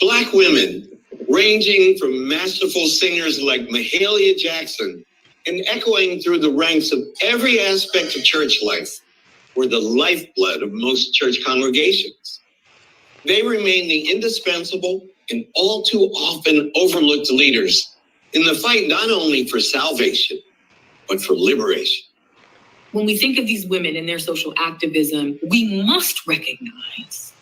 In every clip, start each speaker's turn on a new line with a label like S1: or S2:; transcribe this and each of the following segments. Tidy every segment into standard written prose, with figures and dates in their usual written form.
S1: Black women, ranging from masterful singers like Mahalia Jackson and echoing through the ranks of every aspect of church life, were the lifeblood of most church congregations. They remain the indispensable and all too often overlooked leaders in the fight not only for salvation, but for liberation.
S2: When we think of these women and their social activism, we must recognize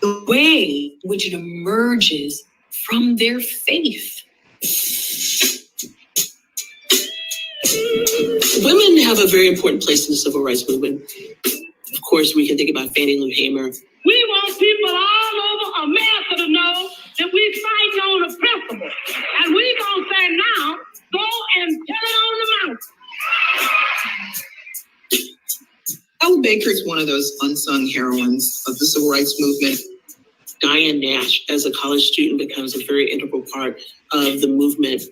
S2: the way in which it emerges from their faith.
S3: Women have a very important place in the civil rights movement. Of course, we can think about Fannie Lou Hamer.
S4: We want people all over America to know that we fighting on a principle. And we gonna say now, go and turn on the mountain.
S5: Ella Baker is one of those unsung heroines of the civil rights movement.
S3: Diane Nash, as a college student, becomes a very integral part of the movement.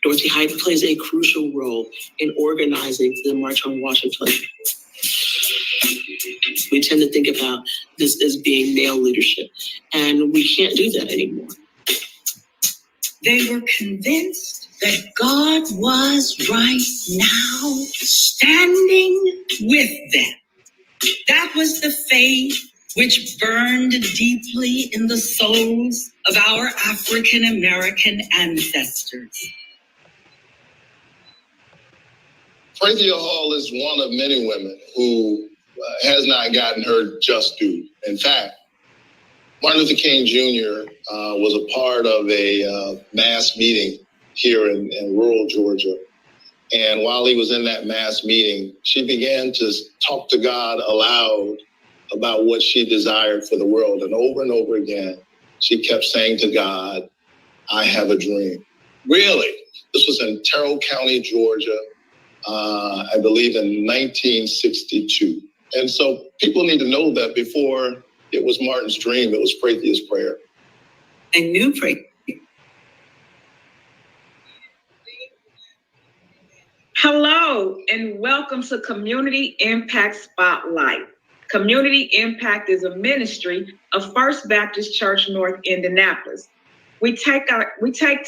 S3: Dorothy Height plays a crucial role in organizing the March on Washington. We tend to think about this as being male leadership, and we can't do that anymore.
S6: They were convinced that God was right now standing with them. That was the faith which burned deeply in the souls of our African American ancestors.
S7: Francia Hall is one of many women who has not gotten her just due. In fact, Martin Luther King Jr. Was a part of a mass meeting here in rural Georgia. And while he was in that mass meeting, she began to talk to God aloud about what she desired for the world. And over again, she kept saying to God, I have a dream. Really? This was in Terrell County, Georgia, I believe in 1962. And so people need to know that before it was Martin's dream, it was Frazia's prayer.
S6: I knew Frazia.
S8: Hello, and welcome to Community Impact Spotlight. Community Impact is a ministry of First Baptist Church North Indianapolis. We take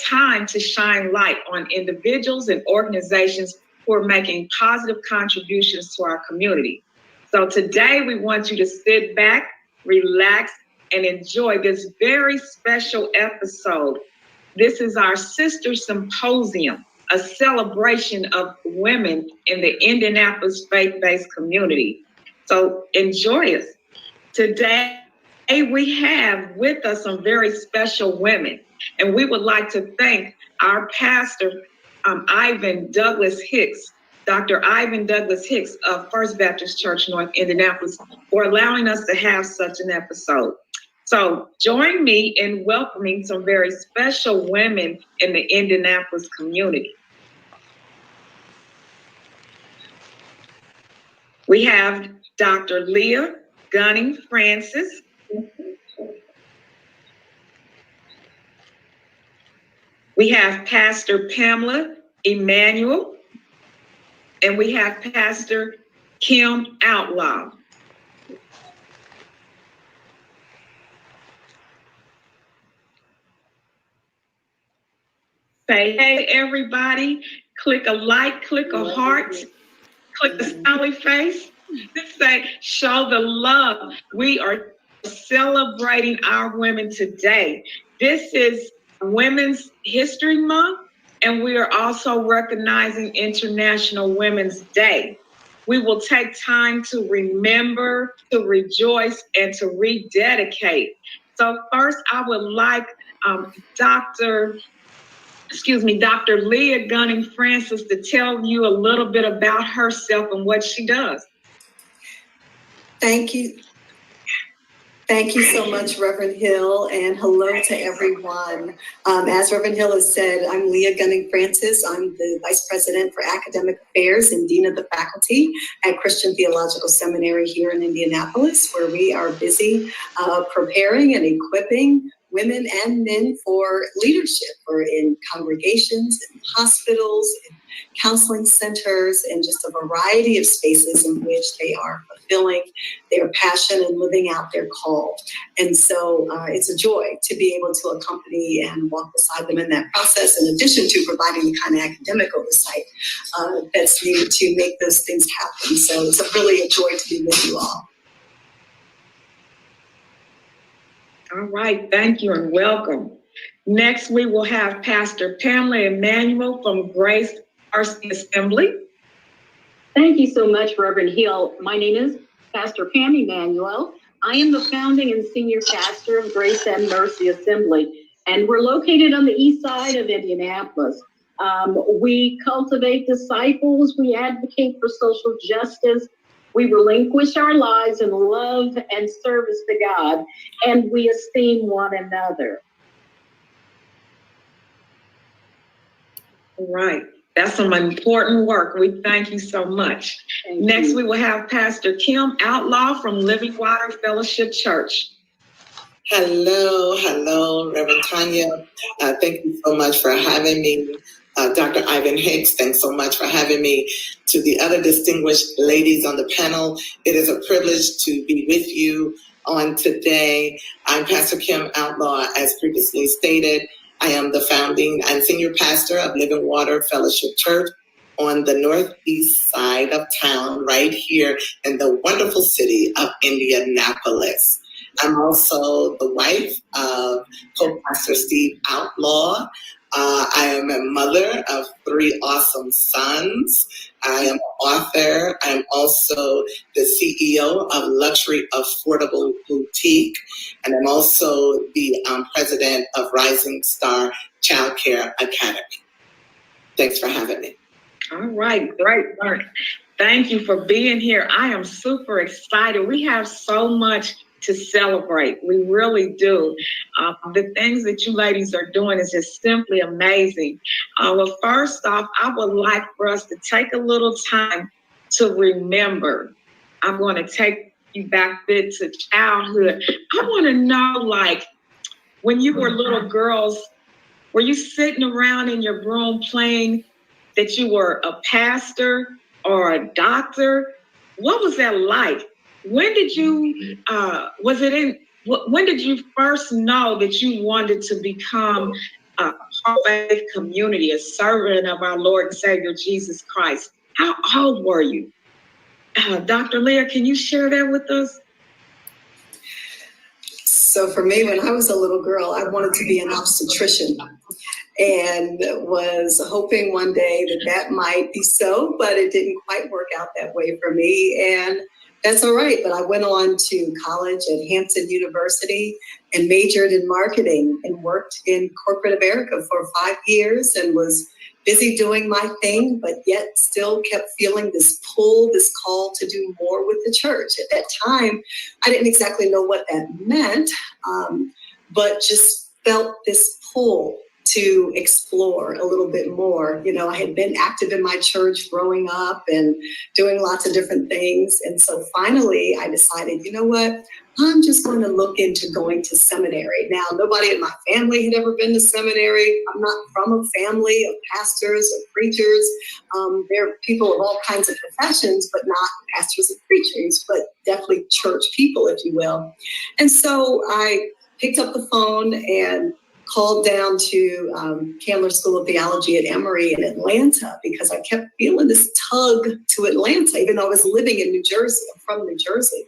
S8: time to shine light on individuals and organizations who are making positive contributions to our community. So today we want you to sit back, relax, and enjoy this very special episode. This is our Sister Symposium, a celebration of women in the Indianapolis faith-based community. So enjoy us. Today, we have with us some very special women, and we would like to thank our pastor, Ivan Douglas Hicks, Dr. Ivan Douglas Hicks of First Baptist Church North Indianapolis, for allowing us to have such an episode. So join me in welcoming some very special women in the Indianapolis community. We have Dr. Leah Gunning Francis. We have Pastor Pamela Emanuel, and we have Pastor Kim Outlaw. Say hey, everybody. Click a like, click a heart, click the smiley face. Just say, show the love. We are celebrating our women today. This is Women's History Month, and we are also recognizing International Women's Day. We will take time to remember, to rejoice, and to rededicate. So first, I would like Dr. Dr. Leah Gunning Francis to tell you a little bit about herself and what she does.
S9: Thank you. Thank you so much, Reverend Hill, and hello to everyone. As Reverend Hill has said, I'm Leah Gunning Francis. I'm the Vice President for Academic Affairs and Dean of the Faculty at Christian Theological Seminary here in Indianapolis, where we are busy preparing and equipping women and men for leadership. We're in congregations, in hospitals, in counseling centers, and just a variety of spaces in which they are fulfilling their passion and living out their call. And so it's a joy to be able to accompany and walk beside them in that process, in addition to providing the kind of academic oversight that's needed to make those things happen. So it's really a joy to be with you all.
S8: All right, thank you and welcome. Next, we will have Pastor Pamela Emanuel from Grace Mercy Assembly.
S10: Thank you so much, Reverend Hill. My name is Pastor Pam Emanuel. I am the founding and senior pastor of Grace and Mercy Assembly, and we're located on the east side of Indianapolis. We cultivate disciples, we advocate for social justice, we relinquish our lives in love and service to God, and we esteem one another.
S8: All right. That's some important work. We thank you so much. Next, we will have Pastor Kim Outlaw from Living Water Fellowship Church.
S11: Hello, Reverend Tanya. Thank you so much for having me. Dr. Ivan Hicks, thanks so much for having me. To the other distinguished ladies on the panel, it is a privilege to be with you on today. I'm Pastor Kim Outlaw, as previously stated. I am the founding and senior pastor of Living Water Fellowship Church on the northeast side of town, right here in the wonderful city of Indianapolis. I'm also the wife of co-pastor Steve Outlaw. I am a mother of 3 awesome sons. I am an author. I'm also the CEO of Luxury Affordable Boutique. And I'm also the president of Rising Star Child Care Academy. Thanks for having me.
S8: All right, great work. Thank you for being here. I am super excited. We have so much to celebrate. We really do. The things that you ladies are doing is just simply amazing. Well, first off, I would like for us to take a little time to remember. I'm going to take you back a bit to childhood. I want to know, like, when you were little girls, were you sitting around in your room playing that you were a pastor or a doctor? What was that like? When did you, when did you first know that you wanted to become a faith community, a servant of our Lord and Savior, Jesus Christ? How old were you? Dr. Leah, can you share that with us?
S9: So for me, when I was a little girl, I wanted to be an obstetrician and was hoping one day that might be so, but it didn't quite work out that way for me. And that's all right. But I went on to college at Hampton University and majored in marketing and worked in corporate America for 5 years and was busy doing my thing, but yet still kept feeling this pull, this call to do more with the church. At that time, I didn't exactly know what that meant, but just felt this pull to explore a little bit more. You know, I had been active in my church growing up and doing lots of different things. And so finally I decided, you know what, I'm just going to look into going to seminary. Now, nobody in my family had ever been to seminary. I'm not from a family of pastors or preachers. There are people of all kinds of professions, but not pastors and preachers, but definitely church people, if you will. And so I picked up the phone and called down to Candler School of Theology at Emory in Atlanta because I kept feeling this tug to Atlanta, even though I was living in New Jersey. I'm from New Jersey.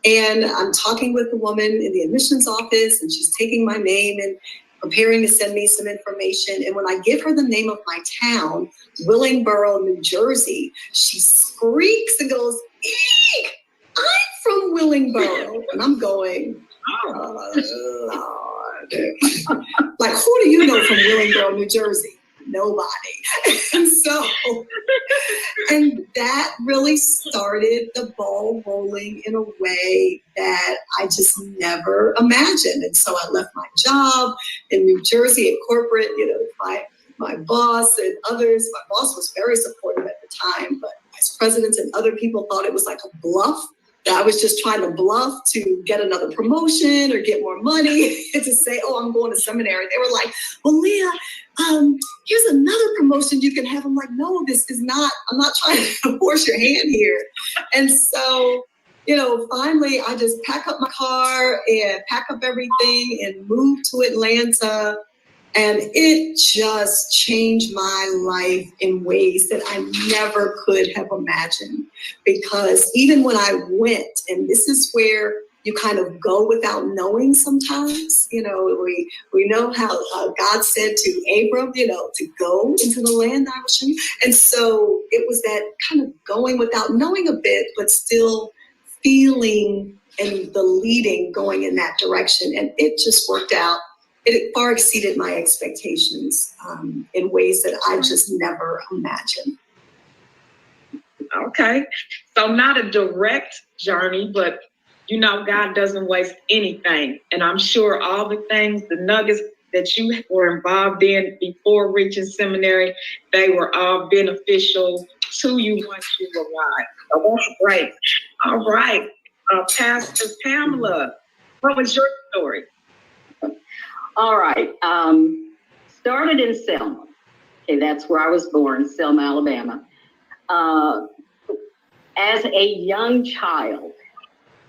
S9: And I'm talking with the woman in the admissions office, and she's taking my name and preparing to send me some information. And when I give her the name of my town, Willingboro, New Jersey, she squeaks and goes, "Eek, I'm from Willingboro." And I'm going, oh, Lord. Like, who do you know from Willingboro, New Jersey? nobody. And that really started the ball rolling in a way that I just never imagined. And so I left my job in New Jersey at corporate, my boss and others. My boss was very supportive at the time, but vice presidents and other people thought it was like a bluff, that I was just trying to bluff to get another promotion or get more money and to say, oh, I'm going to seminary. They were like, well, Leah, here's another promotion you can have. I'm like, no, I'm not trying to force your hand here. And so, finally I just pack up my car and pack up everything and move to Atlanta. And it just changed my life in ways that I never could have imagined. Because even when I went, and this is where you kind of go without knowing sometimes, we know how God said to Abram, to go into the land I will show you. And so it was that kind of going without knowing a bit, but still feeling and the leading going in that direction. And it just worked out. It far exceeded my expectations in ways that I just never imagined.
S8: Okay. So not a direct journey, but God doesn't waste anything. And I'm sure all the things, the nuggets that you were involved in before reaching seminary, they were all beneficial to you once you arrived. So that's great. All right. Pastor Pamela, what was your story?
S10: All right. Started in Selma. Okay, that's where I was born, Selma, Alabama. As a young child,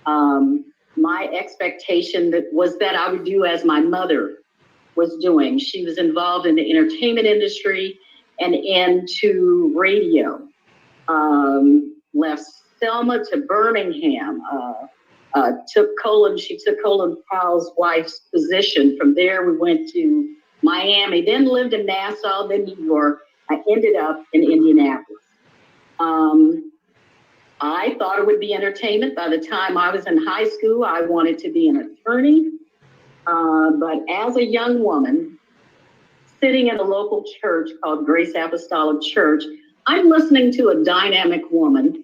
S10: my expectation was that I would do as my mother was doing. She was involved in the entertainment industry and into radio. Left Selma to Birmingham. She took Colin Powell's wife's position. From there, we went to Miami, then lived in Nassau, then New York. I ended up in Indianapolis. I thought it would be entertainment. By the time I was in high school, I wanted to be an attorney. But as a young woman, sitting in a local church called Grace Apostolic Church, I'm listening to a dynamic woman.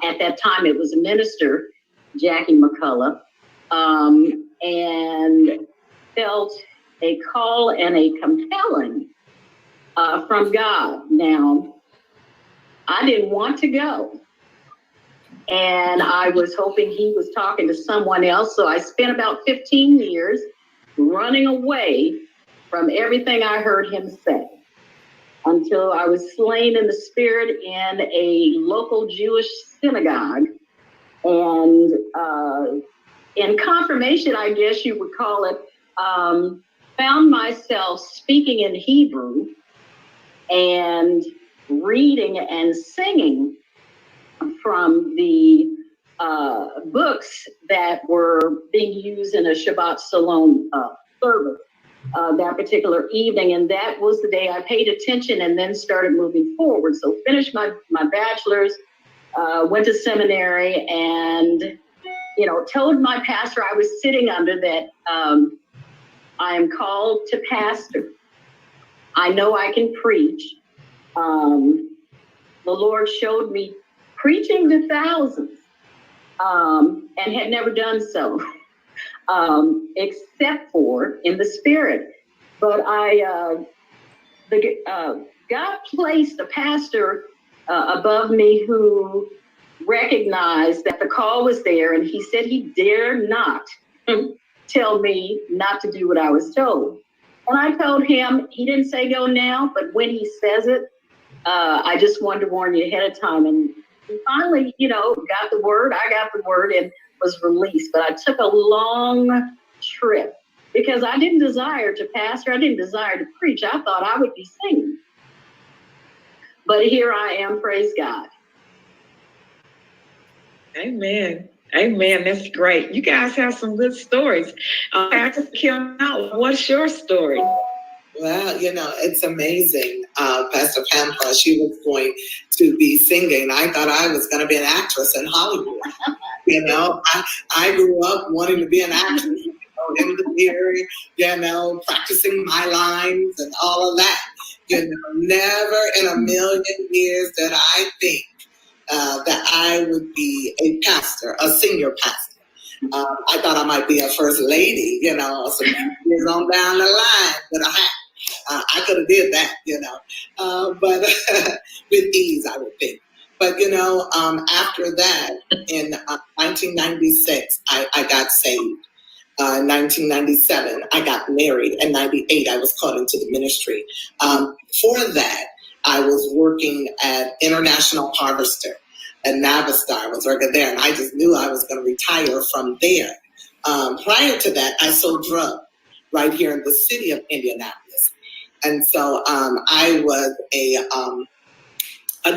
S10: At that time, it was a minister, Jackie McCullough, and felt a call and a compelling from God. Now, I didn't want to go, and I was hoping he was talking to someone else, so I spent about 15 years running away from everything I heard him say, until I was slain in the spirit in a local Jewish synagogue. And in confirmation, I guess you would call it, found myself speaking in Hebrew and reading and singing from the books that were being used in a Shabbat Shalom service that particular evening. And that was the day I paid attention and then started moving forward. So finished my bachelor's, went to seminary, and told my pastor I was sitting under that I am called to pastor. I know I can preach. The Lord showed me preaching to thousands, and had never done so, except for in the spirit. But God placed a pastor above me who recognized that the call was there, and he said he dare not tell me not to do what I was told. And I told him, he didn't say go now, but when he says it, I just wanted to warn you ahead of time. And he finally, got the word. I got the word and was released. But I took a long trip because I didn't desire to pastor. I didn't desire to preach. I thought I would be singing. But here I am, praise God.
S8: Amen. Amen. That's great. You guys have some good stories. Pastor Kim, what's your story?
S11: Well, it's amazing. Pastor Pamela, she was going to be singing. I thought I was going to be an actress in Hollywood. I grew up wanting to be an actress, in the theater, practicing my lines and all of that. You know, never in a million years did I think that I would be a pastor, a senior pastor. I thought I might be a first lady, you know, some years on down the line with a hat. I could have did that, you know, but with ease, I would think. But, you know, after that, in 1996, I got saved. 1997, I got married. In 98, I was called into the ministry. For that, I was working at International Harvester at Navistar. I was working there, and I just knew I was going to retire from there. Prior to that, I sold drugs right here in the city of Indianapolis. And so I was a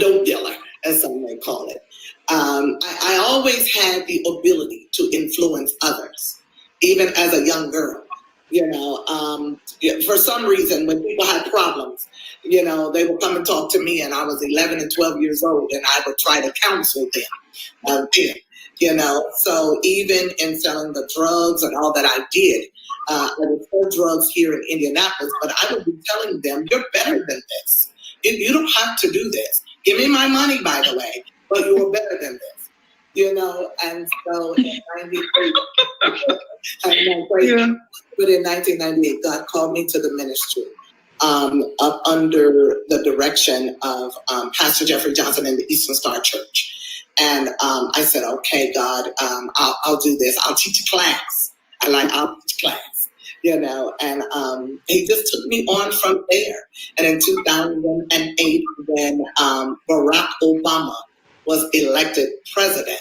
S11: dope dealer, as some may call it. I always had the ability to influence others, even as a young girl. You know, for some reason, when people had problems, you know, they would come and talk to me, and I was 11 and 12 years old, and I would try to counsel them. You know, so even in selling the drugs and all that I did, I would sell drugs here in Indianapolis, but I would be telling them, you're better than this. You don't have to do this. Give me my money, by the way, but you were better than this. You know, and so in 98, but in 1998, God called me to the ministry up under the direction of Pastor Jeffrey Johnson in the Eastern Star Church. And I said, okay, God, I'll do this. I'll teach a class. I'll teach class, you know, and he just took me on from there. And in 2008, when Barack Obama was elected president,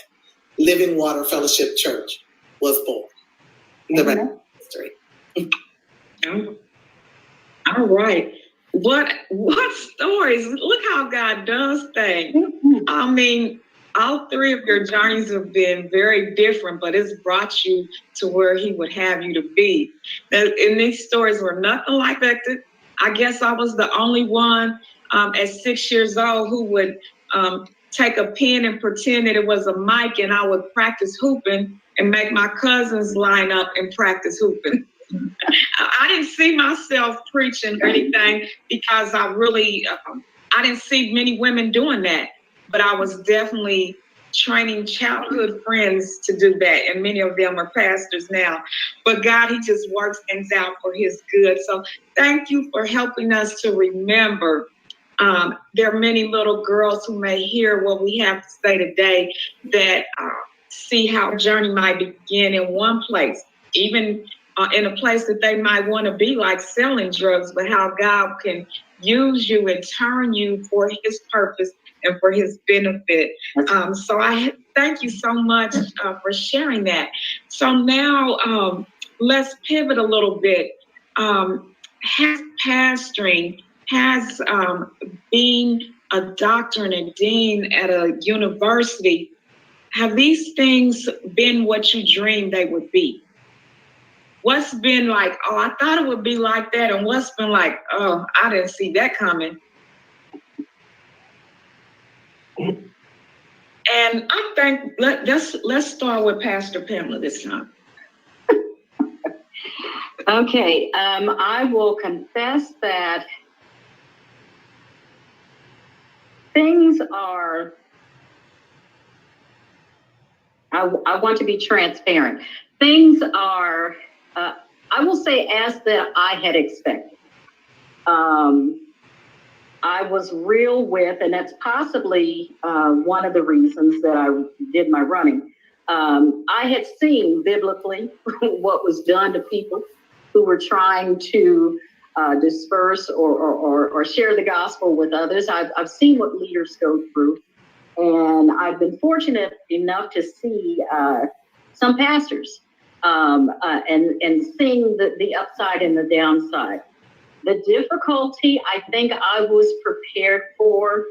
S11: Living Water Fellowship Church was born. The rest of history.
S8: All right. What stories? Look how God does things. I mean, all three of your journeys have been very different, but it's brought you to where he would have you to be. And these stories were nothing like that. I guess I was the only one at 6 years old who would take a pen and pretend that it was a mic, and I would practice hooping and make my cousins line up and practice hooping. I didn't see myself preaching or anything because I really, I didn't see many women doing that, but I was definitely training childhood friends to do that. And many of them are pastors now, but God, he just works things out for his good. So thank you for helping us to remember. There are many little girls who may hear what we have to say today that see how a journey might begin in one place, even in a place that they might want to be, like selling drugs, but how God can use you and turn you for his purpose and for his benefit. So I thank you so much for sharing that. So now let's pivot a little bit. Has pastoring, has being a doctor and a dean at a university, have these things been what you dreamed they would be? What's been like, oh, I thought it would be like that, and what's been like, oh, I didn't see that coming? And I think let's start with Pastor Pamela this time.
S10: Okay, I will confess that things are, I want to be transparent. Things are, I will say, as that I had expected. I was real with, and that's possibly one of the reasons that I did my running. I had seen biblically what was done to people who were trying to disperse or share the gospel with others. I've seen what leaders go through, and I've been fortunate enough to see some pastors and seeing the upside and the downside. The difficulty, I think I was prepared for,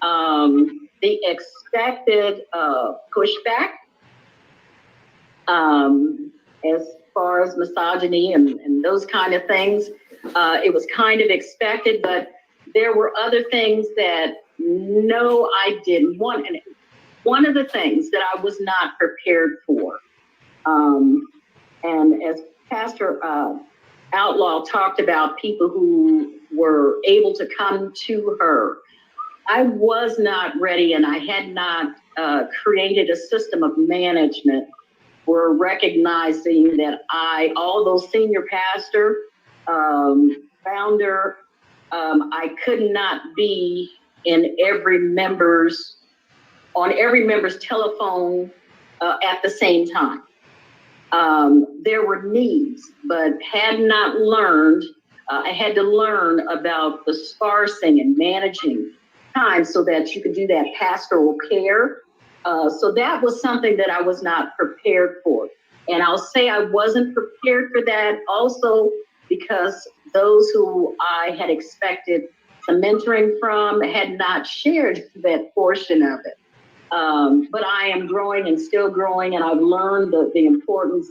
S10: the expected pushback as far as misogyny and those kind of things. It was kind of expected, but there were other things that no, I didn't want. And one of the things that I was not prepared for, and as Pastor Outlaw talked about people who were able to come to her. I was not ready, and I had not created a system of management for recognizing that although senior pastor, founder, I could not be on every member's telephone at the same time. There were needs, but had not learned. I had to learn about the sparsing and managing time so that you could do that pastoral care. So that was something that I was not prepared for. And I'll say I wasn't prepared for that also because those who I had expected the mentoring from had not shared that portion of it. But I am growing and still growing, and I've learned the importance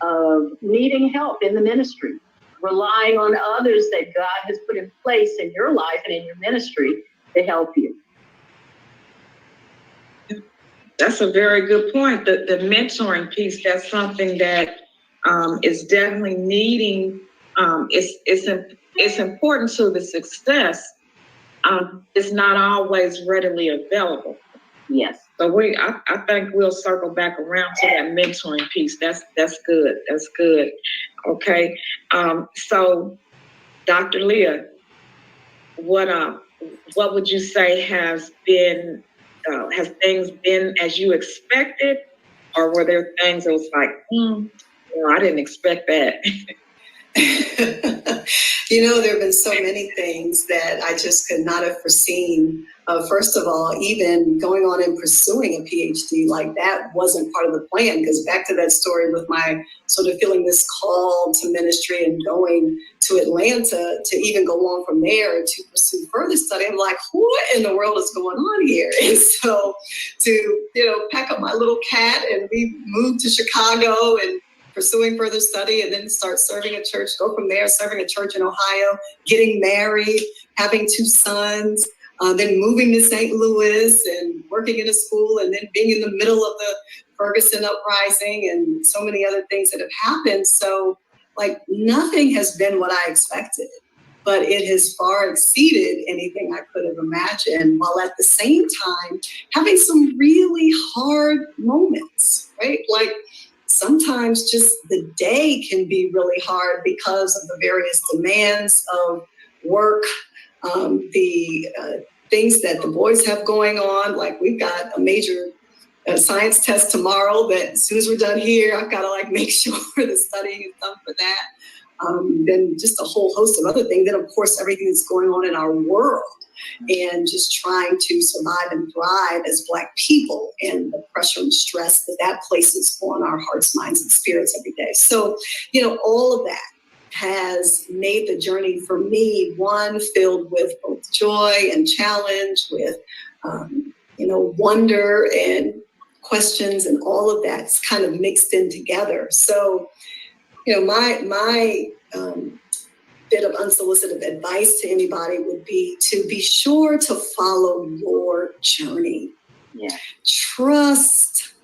S10: of needing help in the ministry, relying on others that God has put in place in your life and in your ministry to help you.
S8: That's a very good point. The mentoring piece, that's something that is definitely needing. It's important to the success. It's not always readily available.
S10: Yes.
S8: So I think we'll circle back around to that mentoring piece. That's good. That's good. Okay. So Dr. Leah, what would you say has things been as you expected, or were there things that was like, I didn't expect that?
S9: There have been so many things that I just could not have foreseen. First of all, even going on and pursuing a PhD, like that wasn't part of the plan, because back to that story with my sort of feeling this call to ministry and going to Atlanta to even go on from there to pursue further study, I'm like, what in the world is going on here? And so to, pack up my little cat and we moved to Chicago and pursuing further study, and then start serving a church, go from there, serving a church in Ohio, getting married, having 2 sons, then moving to St. Louis and working in a school, and then being in the middle of the Ferguson uprising and so many other things that have happened. So like nothing has been what I expected, but it has far exceeded anything I could have imagined, while at the same time having some really hard moments, right? Like sometimes just the day can be really hard because of the various demands of work, the things that the boys have going on. Like we've got a major science test tomorrow that as soon as we're done here, I've got to make sure the studying is done for that. Then just a whole host of other things. Then of course, everything that's going on in our world, and just trying to survive and thrive as Black people, and the pressure and stress that places on our hearts, minds, and spirits every day. So, all of that has made the journey for me one filled with both joy and challenge, with, wonder and questions, and all of that's kind of mixed in together. So, my bit of unsolicited advice to anybody would be to be sure to follow your journey.
S10: Yeah.
S9: Trust.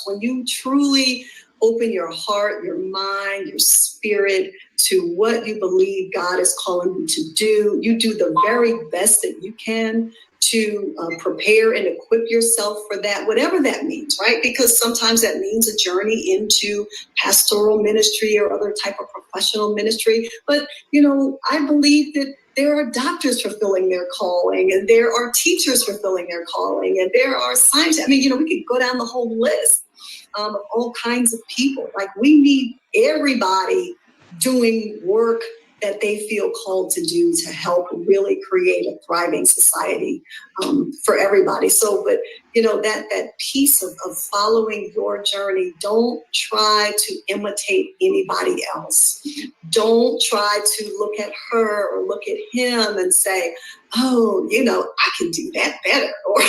S9: When you truly open your heart, your mind, your spirit to what you believe God is calling you to do, you do the very best that you can to prepare and equip yourself for that, whatever that means, right? Because sometimes that means a journey into pastoral ministry or other type of professional ministry. But, I believe that there are doctors fulfilling their calling, and there are teachers fulfilling their calling, and there are scientists. We could go down the whole list of all kinds of people. Like we need everybody doing work that they feel called to do to help really create a thriving society for everybody. So, but that piece of following your journey, don't try to imitate anybody else. Don't try to look at her or look at him and say, oh, I can do that better, or,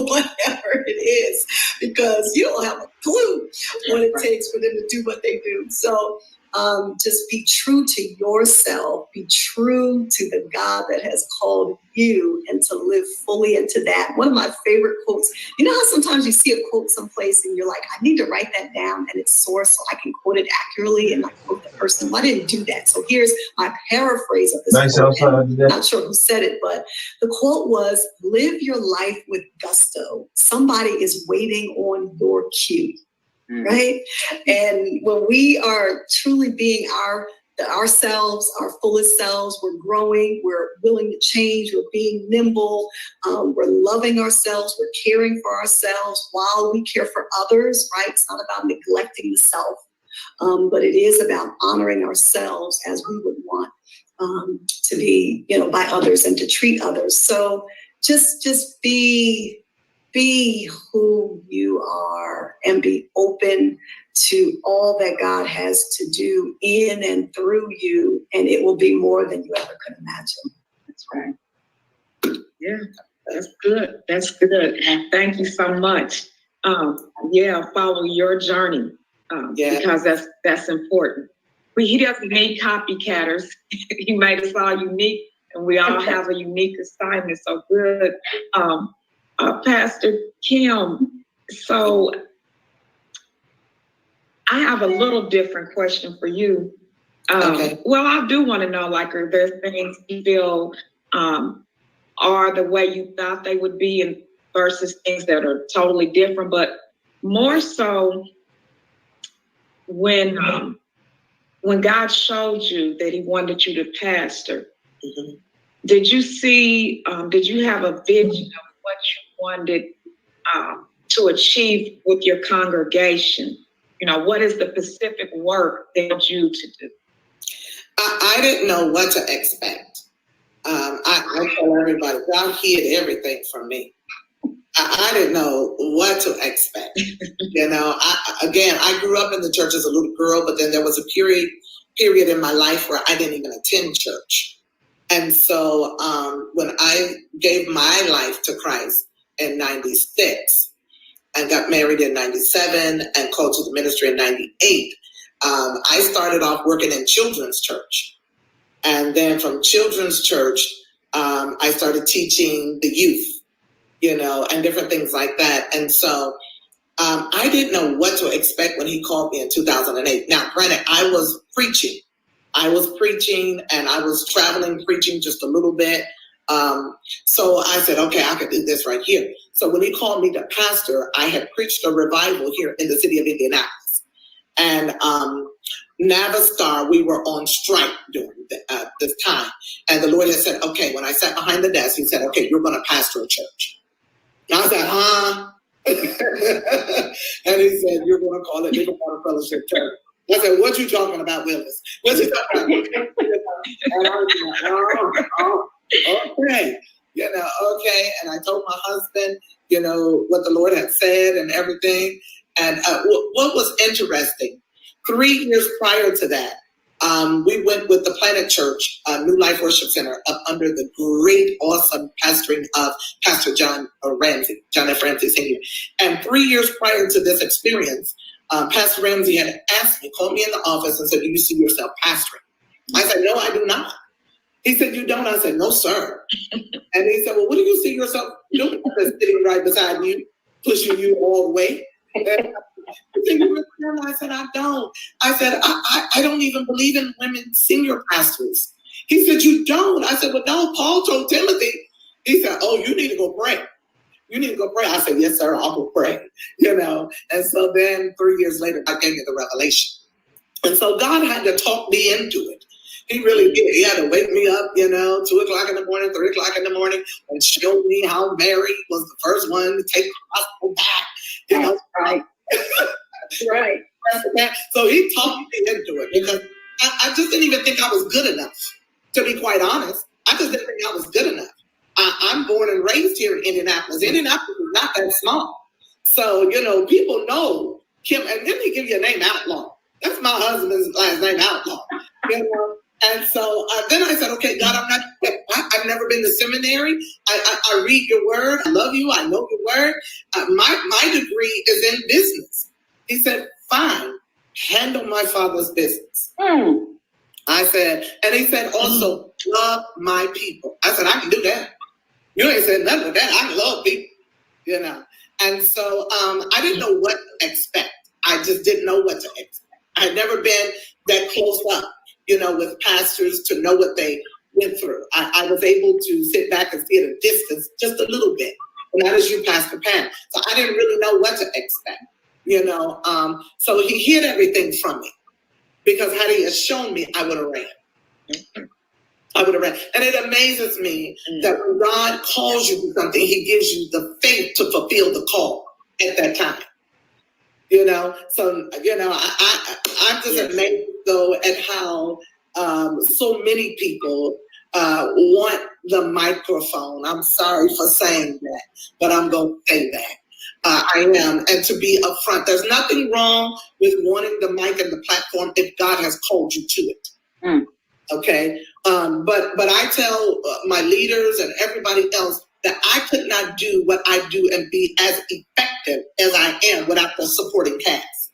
S9: whatever it is, because you don't have a clue what it takes for them to do what they do. So, Just be true to yourself, be true to the God that has called you, and to live fully into that. One of my favorite quotes, you know how sometimes you see a quote someplace and you're like, I need to write that down and it's sourced so I can quote it accurately and not quote the person. Well, I didn't do that. So here's my paraphrase of this quote. I'm not sure who said it, but the quote was, live your life with gusto. Somebody is waiting on your cue. Right? And when we are truly being ourselves, our fullest selves, we're growing, we're willing to change, we're being nimble, we're loving ourselves, we're caring for ourselves while we care for others, right? It's not about neglecting the self, but it is about honoring ourselves as we would want to be, by others and to treat others. So just be who you are and be open to all that God has to do in and through you, and it will be more than you ever could imagine.
S8: That's right. Yeah, that's good. That's good. Thank you so much. Follow your journey because that's important. He doesn't need copycatters. He made us all unique, and we all have a unique assignment. So good. Pastor Kim, so I have a little different question for you.
S11: Okay.
S8: Well, I do want to know, are there things you feel are the way you thought they would be, and versus things that are totally different, but more so when God showed you that he wanted you to pastor, did you have a vision of what you wanted to achieve with your congregation? What is the specific work they want you to do?
S11: I didn't know what to expect. I tell everybody, God hid everything from me. I didn't know what to expect. I grew up in the church as a little girl, but then there was a period in my life where I didn't even attend church. And so when I gave my life to Christ in 96 and got married in 97 and called to the ministry in 98, I started off working in children's church. And then from children's church, I started teaching the youth, and different things like that. And so I didn't know what to expect when he called me in 2008. Now, granted, I was preaching and I was traveling, preaching just a little bit. So I said, okay, I could do this right here. So when he called me to pastor, I had preached a revival here in the city of Indianapolis. And Navistar, we were on strike during this time. And the Lord had said, okay, when I sat behind the desk, he said, okay, you're going to pastor a church. And I said, huh? And he said, you're going to call it Living Water Fellowship Church. I said, what you talking about, Willis? What you talking about? And I was like, okay. Okay. And I told my husband, what the Lord had said and everything. And what was interesting, 3 years prior to that, we went with the Planet Church, New Life Worship Center, up under the great, awesome pastoring of Pastor John F. Ramsey Sr. And 3 years prior to this experience, Pastor Ramsey had asked me, called me in the office and said, do you see yourself pastoring? I said, no, I do not. He said, you don't? I said, no, sir. And he said, well, what do you see yourself doing? Sitting right beside you, pushing you all the way. I said, I don't. I said, I don't even believe in women senior pastors. He said, you don't? I said, well, no, Paul told Timothy. He said, oh, you need to go pray. You need to go pray. I said, yes, sir, I'll go pray. And so then 3 years later, God gave me the revelation. And so God had to talk me into it. He really did. He had to wake me up, 2 o'clock in the morning, 3 o'clock in the morning, and show me how Mary was the first one to take the gospel back.
S9: Right. Right.
S11: So he talked me into it because I just didn't even think I was good enough, to be quite honest. I just didn't think I was good enough. I'm born and raised here in Indianapolis. Indianapolis is not that small. So, people know Kim, and let me give you a name, Outlaw. That's my husband's last name, Outlaw. And so then I said, okay, God, I've never been to seminary. I read your word. I love you. I know your word. My degree is in business. He said, fine. handle my Father's business. I said, and he said also, love my people. I said, I can do that. You ain't said nothing but that. I can love people, you know. And so I didn't know what to expect. I just didn't know what to expect. I had never been that close up, you know, with pastors to know what they went through. I was able to sit back and see at a distance just a little bit. And that is you, Pastor Pam. So I didn't really know what to expect, you know. So he hid everything from me, because had he shown me, I would have ran. I would have ran. And it amazes me that when God calls you to something, he gives you the faith to fulfill the call at that time. You know, so, you know, I'm just amazed, though, at how so many people want the microphone. I'm sorry for saying that, but I'm going to say that. I am. And to be upfront, there's nothing wrong with wanting the mic and the platform if God has called you to it. Okay. But I tell my leaders and everybody else that I could not do what I do and be as effective as I am without the supporting cast.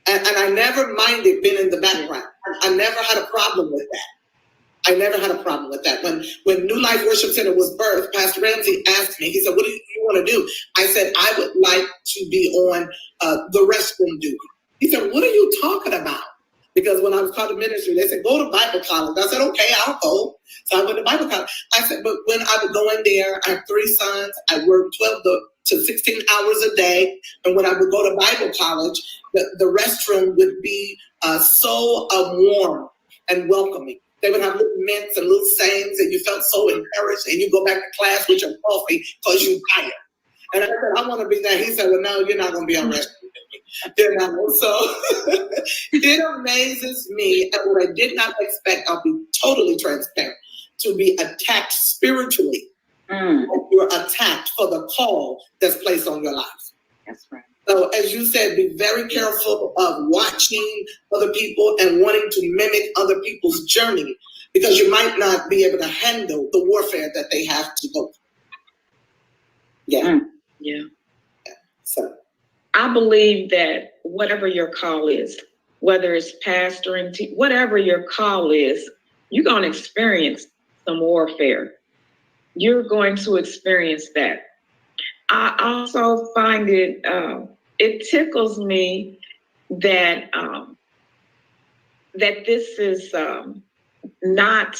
S11: And I never minded being in the background. I never had a problem with that. I never had a problem with that. When New Life Worship Center was birthed, Pastor Ramsey asked me, he said, what do you want to do? I said, I would like to be on the restroom duty. He said, what are you talking about? Because when I was called to ministry, they said, go to Bible college. I said, okay, I'll go. So I went to Bible college. I said, but when I would go in there, I have 3 sons. I work 12 to 16 hours a day. And when I would go to Bible college, the restroom would be so warm and welcoming. They would have little mints and little sayings, and you felt so encouraged, and you go back to class with your coffee because you're tired. And I said, I want to be there. He said, well, no, you're not going to be on restroom. You know, so it amazes me, and what I did not expect, I'll be totally transparent, to be attacked spiritually. You're attacked for the call that's placed on your life.
S10: That's right.
S11: So as you said, be very careful of watching other people and wanting to mimic other people's journey, because you might not be able to handle the warfare that they have to go through.
S8: Yeah.
S11: So
S8: I believe that whatever your call is, whether it's pastoring, whatever your call is, you're going to experience some warfare. You're going to experience that. I also find it tickles me that that this is not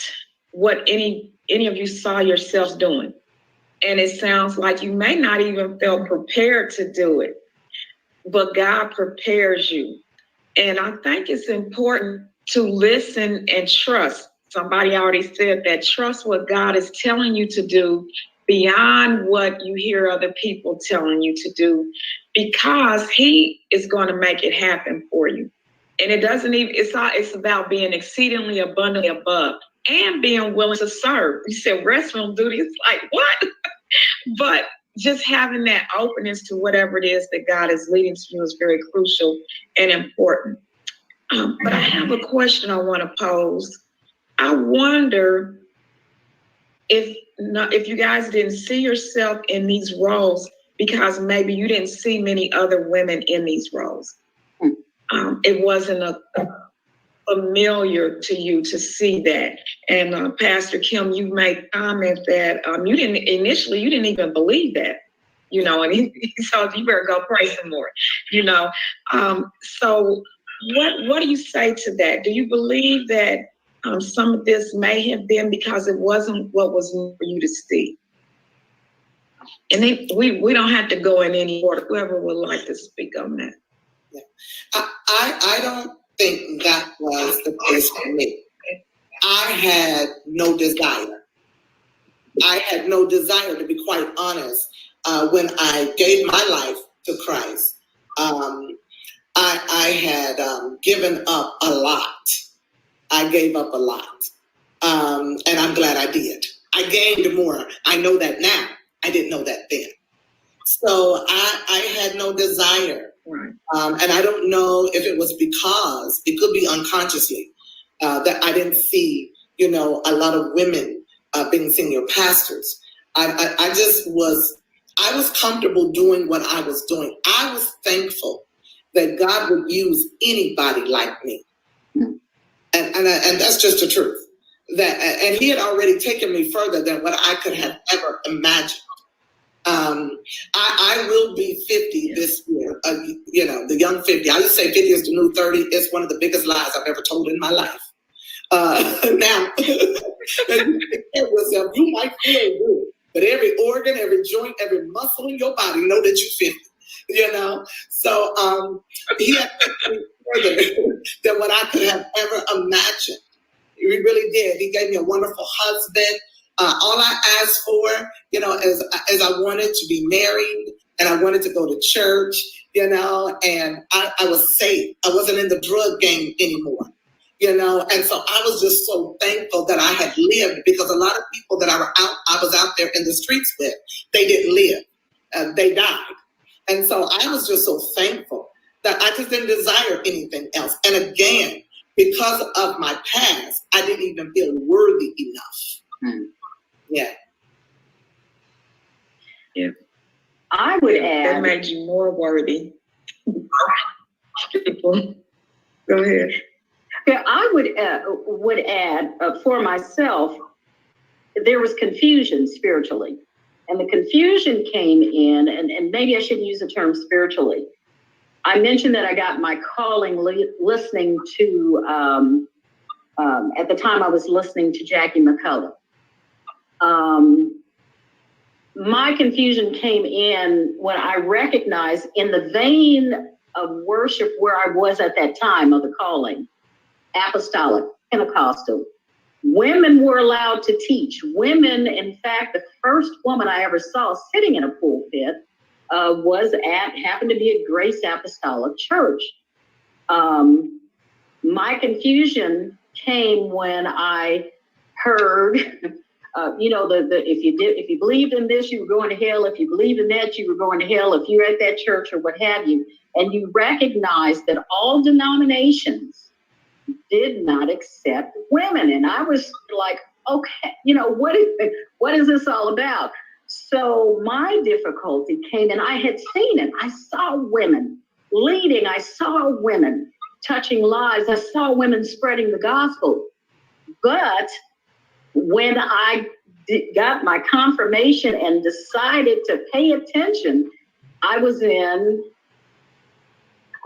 S8: what any of you saw yourselves doing. And it sounds like you may not even feel prepared to do it, but God prepares you. And I think it's important to listen and trust. Somebody already said that, trust what God is telling you to do beyond what you hear other people telling you to do, because he is going to make it happen for you. And it doesn't even, it's about being exceedingly abundantly above and being willing to serve. You said restroom duty, it's like, what? But just having that openness to whatever it is that God is leading to you is very crucial and important. But I have a question I want to pose. I wonder if you guys didn't see yourself in these roles because maybe you didn't see many other women in these roles. It wasn't familiar to you to see that. And Pastor Kim, you made comment that you didn't even believe that, you know, and he told you better go pray some more, you know. So what do you say to that? Do you believe that some of this may have been because it wasn't what was for you to see? And then we don't have to go in any order. Whoever would like to speak on that.
S11: Yeah. I don't think that was the case for me. I had no desire. I had no desire, to be quite honest. When I gave my life to Christ, I had given up a lot. I gave up a lot. And I'm glad I did. I gained more. I know that now. I didn't know that then. So I had no desire.
S8: Right.
S11: And I don't know if it was because, it could be unconsciously, that I didn't see, you know, a lot of women being senior pastors. I was comfortable doing what I was doing. I was thankful that God would use anybody like me. And that's just the truth. And he had already taken me further than what I could have ever imagined. I will be 50 this year, the young 50. I used to say 50 is the new 30. It's one of the biggest lies I've ever told in my life. Now, you might feel good, but every organ, every joint, every muscle in your body know that you're 50. So he had taken me further than what I could have ever imagined. He really did. He gave me a wonderful husband. All I asked for, is I wanted to be married and I wanted to go to church, and I was safe. I wasn't in the drug game anymore, and so I was just so thankful that I had lived, because a lot of people that I was out there in the streets with, they didn't live. They died. And so I was just so thankful that I just didn't desire anything else. And again, because of my past, I didn't even feel worthy enough. Yeah.
S10: I would add.
S8: That made you more worthy. Go ahead.
S10: Yeah, I would add for myself, there was confusion spiritually. And the confusion came in, and maybe I shouldn't use the term spiritually. I mentioned that I got my calling listening to, at the time I was listening to Jackie McCullough. My confusion came in when I recognized, in the vein of worship where I was at that time of the calling, apostolic, Pentecostal, women were allowed to teach. Women, in fact, the first woman I ever saw sitting in a pulpit happened to be at Grace Apostolic Church. My confusion came when I heard, if you believed in this, you were going to hell. If you believed in that, you were going to hell. If you're at that church or what have you, and you recognize that all denominations did not accept women. And I was like, okay, what is this all about? So my difficulty came, and I had seen it. I saw women leading. I saw women touching lives. I saw women spreading the gospel. But when I got my confirmation and decided to pay attention, I was in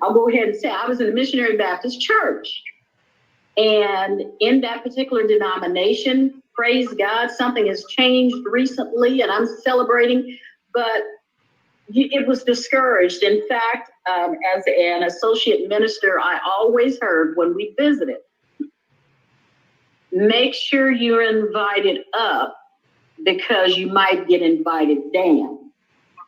S10: a Missionary Baptist church. And in that particular denomination, praise God, something has changed recently, and I'm celebrating, but it was discouraged. In fact, as an associate minister, I always heard when we visited, make sure you're invited up, because you might get invited down.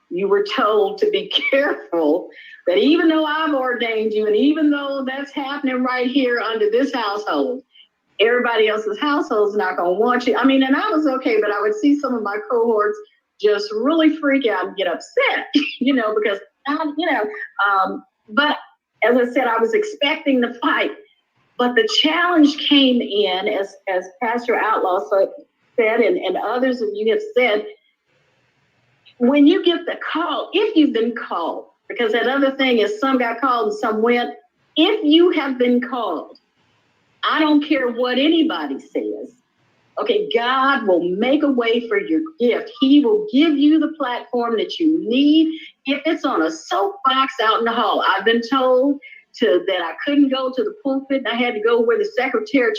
S10: You were told to be careful that even though I've ordained you, and even though that's happening right here under this household, everybody else's household's not going to want you. And I was okay, but I would see some of my cohorts just really freak out and get upset, because, but as I said, I was expecting the fight. But the challenge came in, as Pastor Outlaw said, and others of you have said, when you get the call, if you've been called, because that other thing is some got called and some went, if you have been called, I don't care what anybody says, okay, God will make a way for your gift. He will give you the platform that you need. If it's on a soapbox out in the hall, I've been told that I couldn't go to the pulpit, and I had to go where the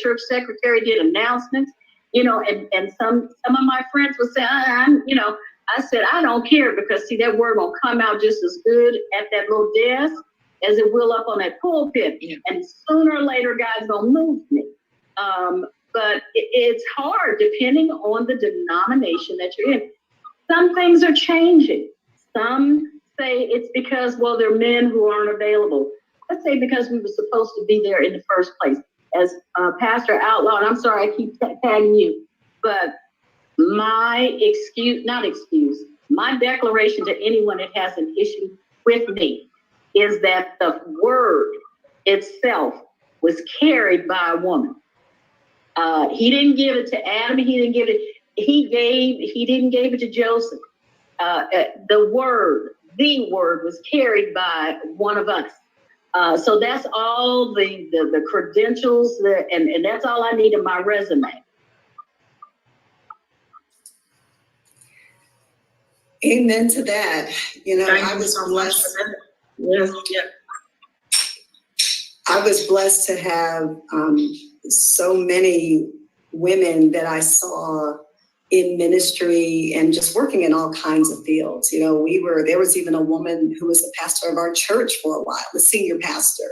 S10: church secretary did announcements, and some of my friends would say, I said, I don't care, because see, that word will come out just as good at that little desk as it will up on that pulpit. Yeah. And sooner or later, God's going to move me. But it's hard depending on the denomination that you're in. Some things are changing. Some say it's because, there are men who aren't available. Let's say because we were supposed to be there in the first place. As Pastor Outlaw, and I'm sorry I keep tagging you, but my declaration to anyone that has an issue with me is that the word itself was carried by a woman. He didn't give it to Adam. He didn't give it to Joseph. The word was carried by one of us. So that's all the credentials that, and that's all I need in my resume.
S9: Amen to that. You know,
S8: Thank
S9: I
S8: you
S9: was
S8: so much
S9: blessed.
S8: for that. Yes, yeah.
S9: I was blessed to have so many women that I saw in ministry and just working in all kinds of fields. You know, there was even a woman who was the pastor of our church for a while, the senior pastor.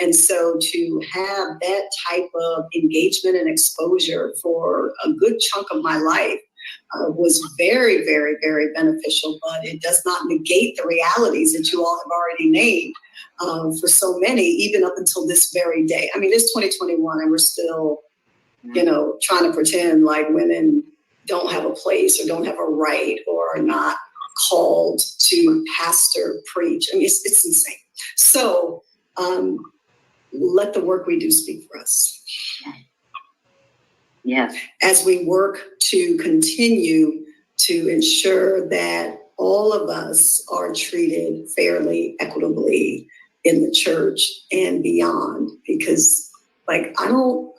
S9: And so to have that type of engagement and exposure for a good chunk of my life was very, very, very beneficial, but it does not negate the realities that you all have already named for so many, even up until this very day. I mean, it's 2021 and we're still, you know, trying to pretend like women don't have a place or don't have a right or are not called to pastor, preach. I mean, it's insane. So let the work we do speak for us.
S10: Yes.
S9: As we work to continue to ensure that all of us are treated fairly, equitably in the church and beyond, because like, I don't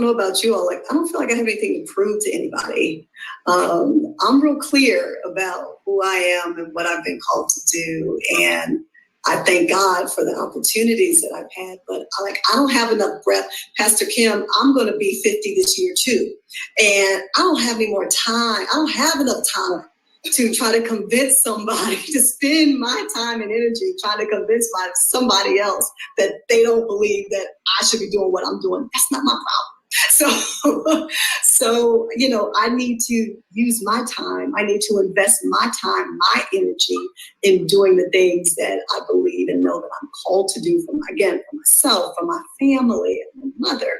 S9: know about you all, like, I don't feel like I have anything to prove to anybody. I'm real clear about who I am and what I've been called to do. And I thank God for the opportunities that I've had, but I don't have enough breath. Pastor Kim, I'm going to be 50 this year too. And I don't have any more time. I don't have enough time to try to convince somebody to spend my time and energy trying to convince somebody else that they don't believe that I should be doing what I'm doing. That's not my problem. So, you know, I need to use my time. I need to invest my time, my energy in doing the things that I believe and know that I'm called to do for myself, for my family and my mother,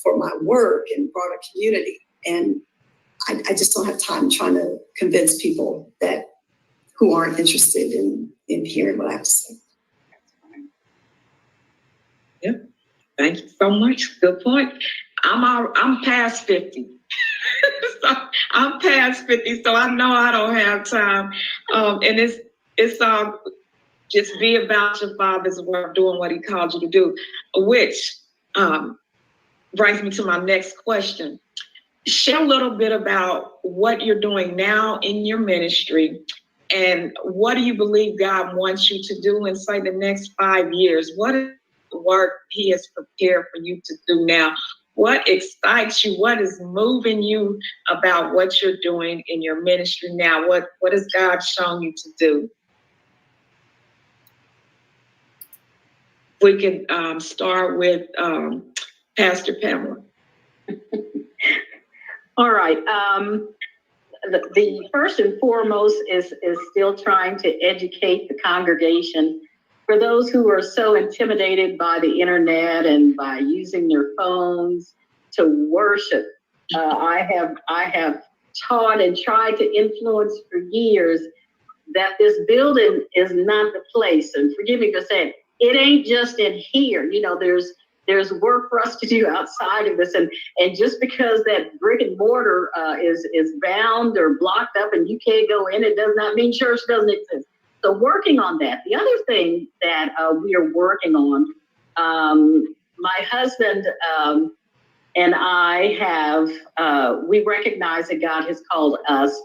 S9: for my work and broader community. And I just don't have time trying to convince people who aren't interested in hearing what I have to say.
S8: Yeah. Thank you so much. Good point. I'm past 50. So I'm past 50, so I know I don't have time. And it's just be about your Father's work, doing what He called you to do, which brings me to my next question. Share a little bit about what you're doing now in your ministry and what do you believe God wants you to do in, say, the next 5 years? What is the work He has prepared for you to do now? What excites you? What is moving you about what you're doing in your ministry now? What has God shown you to do? We can start with Pastor Pamela.
S10: All right. The first and foremost is still trying to educate the congregation. For those who are so intimidated by the internet and by using their phones to worship, I have taught and tried to influence for years that this building is not the place. And forgive me for saying, it ain't just in here. You know, there's work for us to do outside of this, and just because that brick and mortar is bound or blocked up and you can't go in, it does not mean church doesn't exist. So working on that. The other thing that we are working on, my husband and I have, we recognize that God has called us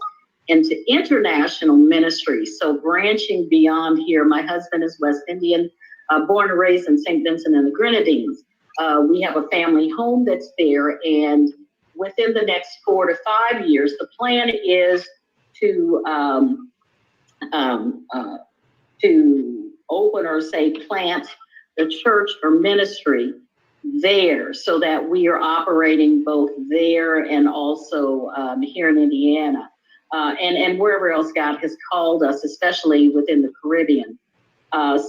S10: into international ministry. So branching beyond here, my husband is West Indian, born and raised in St. Vincent and the Grenadines. We have a family home that's there, and within the next 4 to 5 years, the plan is to open or say plant the church or ministry there, so that we are operating both there and also here in Indiana, and wherever else God has called us, especially within the Caribbean.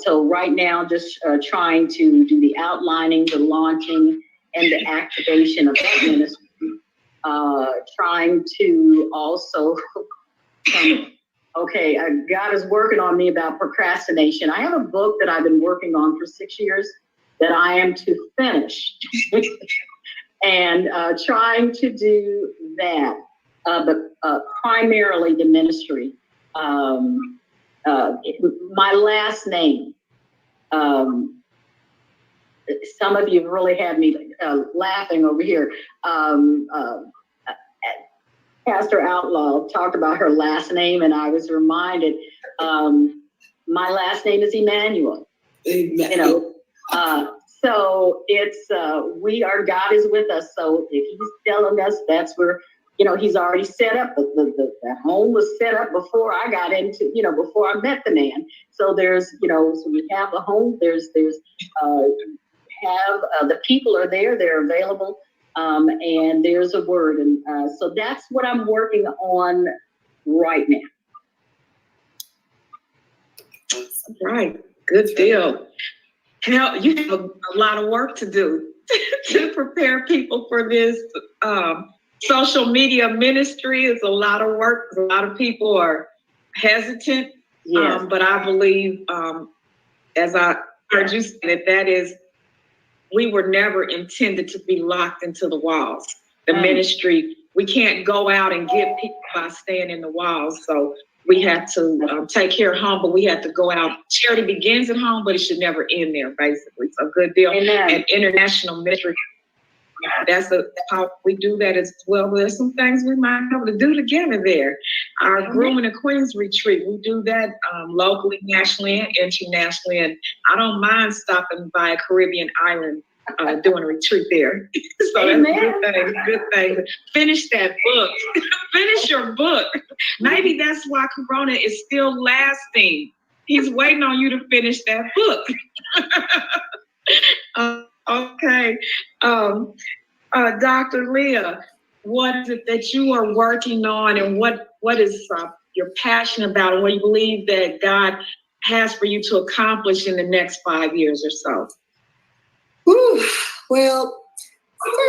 S10: So right now, just trying to do the outlining, the launching, and the activation of that ministry. Trying to also, God is working on me about procrastination. I have a book that I've been working on for 6 years that I am to finish. And trying to do that, but primarily the ministry. My last name some of you really had me laughing over here. Pastor Outlaw talked about her last name, and I was reminded, my last name is Emmanuel. You know, so it's God is with us. So if he's telling us, that's where, you know, he's already set up. The home was set up before I got into, you know, before I met the man. So there's, you know, so we have a home. The people are there. They're available. And there's a word. And so that's what I'm working on right now.
S8: Right. Good deal. Hell, you have a lot of work to do to prepare people for this. Social media ministry is a lot of work. A lot of people are hesitant. Yes. But I believe, as I heard you say, that is, we were never intended to be locked into the walls. The ministry, we can't go out and get people by staying in the walls. So we have to take care of home, but we have to go out. Charity begins at home, but it should never end there, basically. So good deal. Amen. And international ministry, that's how we do that as well. There's some things we might be able to do together there. Our Grooming the Queens retreat, we do that locally, nationally, and internationally. And I don't mind stopping by a Caribbean island doing a retreat there. So that's a good thing. Finish that book. Finish your book. Maybe that's why Corona is still lasting. He's waiting on you to finish that book. Okay. Dr. Leah, what is it that you are working on, and what is your passion about, and what you believe that God has for you to accomplish in the next 5 years or so?
S9: Well,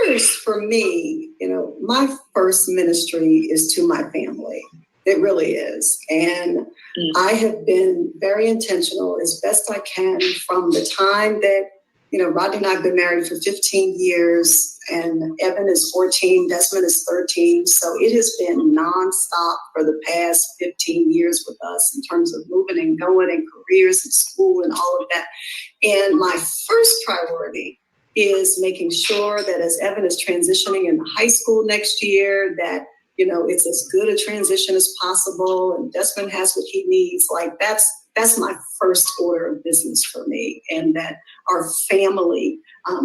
S9: first for me, you know, my first ministry is to my family. It really is. And I have been very intentional as best I can from the time that, you know, Rodney and I have been married for 15 years, and Evan is 14, Desmond is 13. So it has been nonstop for the past 15 years with us in terms of moving and going and careers and school and all of that. And my first priority is making sure that as Evan is transitioning into high school next year, that, you know, it's as good a transition as possible, and Desmond has what he needs. Like that's my first order of business for me, and that our family,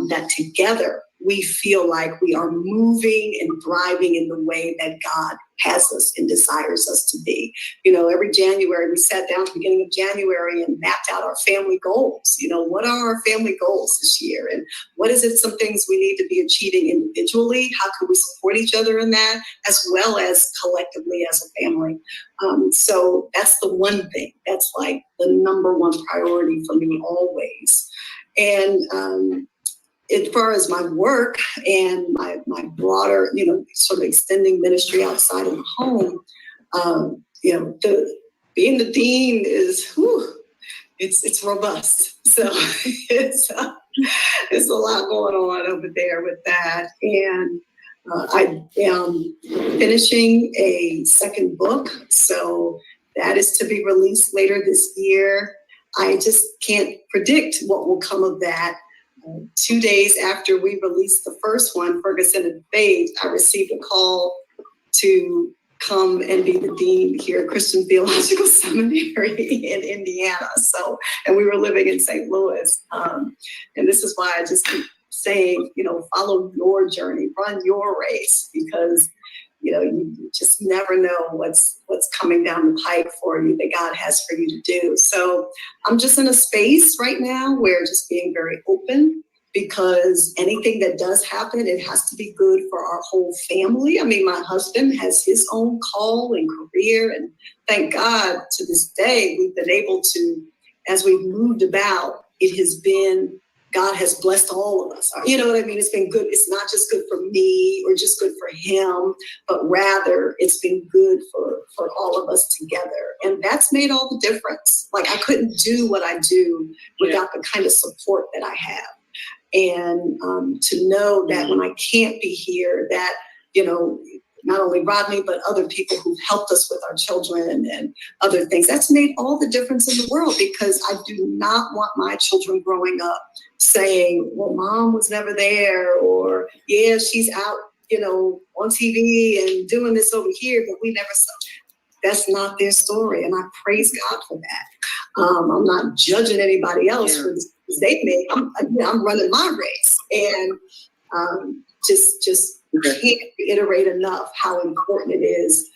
S9: that together we feel like we are moving and thriving in the way that God has us and desires us to be. You know, every January we sat down at the beginning of January and mapped out our family goals. You know, what are our family goals this year? And what is it, some things we need to be achieving individually? How can we support each other in that, as well as collectively as a family? So that's the one thing. That's like the number one priority for me always. And as far as my work and my broader, you know, sort of extending ministry outside of the home, you know, being the dean is, it's robust. So it's a lot going on over there with that. And I am finishing a second book, so that is to be released later this year. I just can't predict what will come of that. 2 days after we released the first one, Ferguson and Faith, I received a call to come and be the dean here at Christian Theological Seminary in Indiana. So, and we were living in St. Louis. And this is why I just keep saying, you know, follow your journey, run your race, because, you know, you just never know what's coming down the pike for you that God has for you to do. So I'm just in a space right now where just being very open, because anything that does happen, it has to be good for our whole family. I mean, my husband has his own call and career, and thank God to this day, we've been able to, as we've moved about, it has been, God has blessed all of us. You know what I mean? It's been good. It's not just good for me or just good for him, but rather it's been good for all of us together. And that's made all the difference. Like, I couldn't do what I do without the kind of support that I have. And to know that when I can't be here, that, you know, not only Rodney, but other people who've helped us with our children and other things, that's made all the difference in the world, because I do not want my children growing up saying, well, mom was never there, or yeah, she's out, on TV and doing this over here, but we never saw. That's not their story, and I praise God for that. I'm not judging anybody else for the mistakes they make. I'm running my race, and just can't reiterate enough how important it is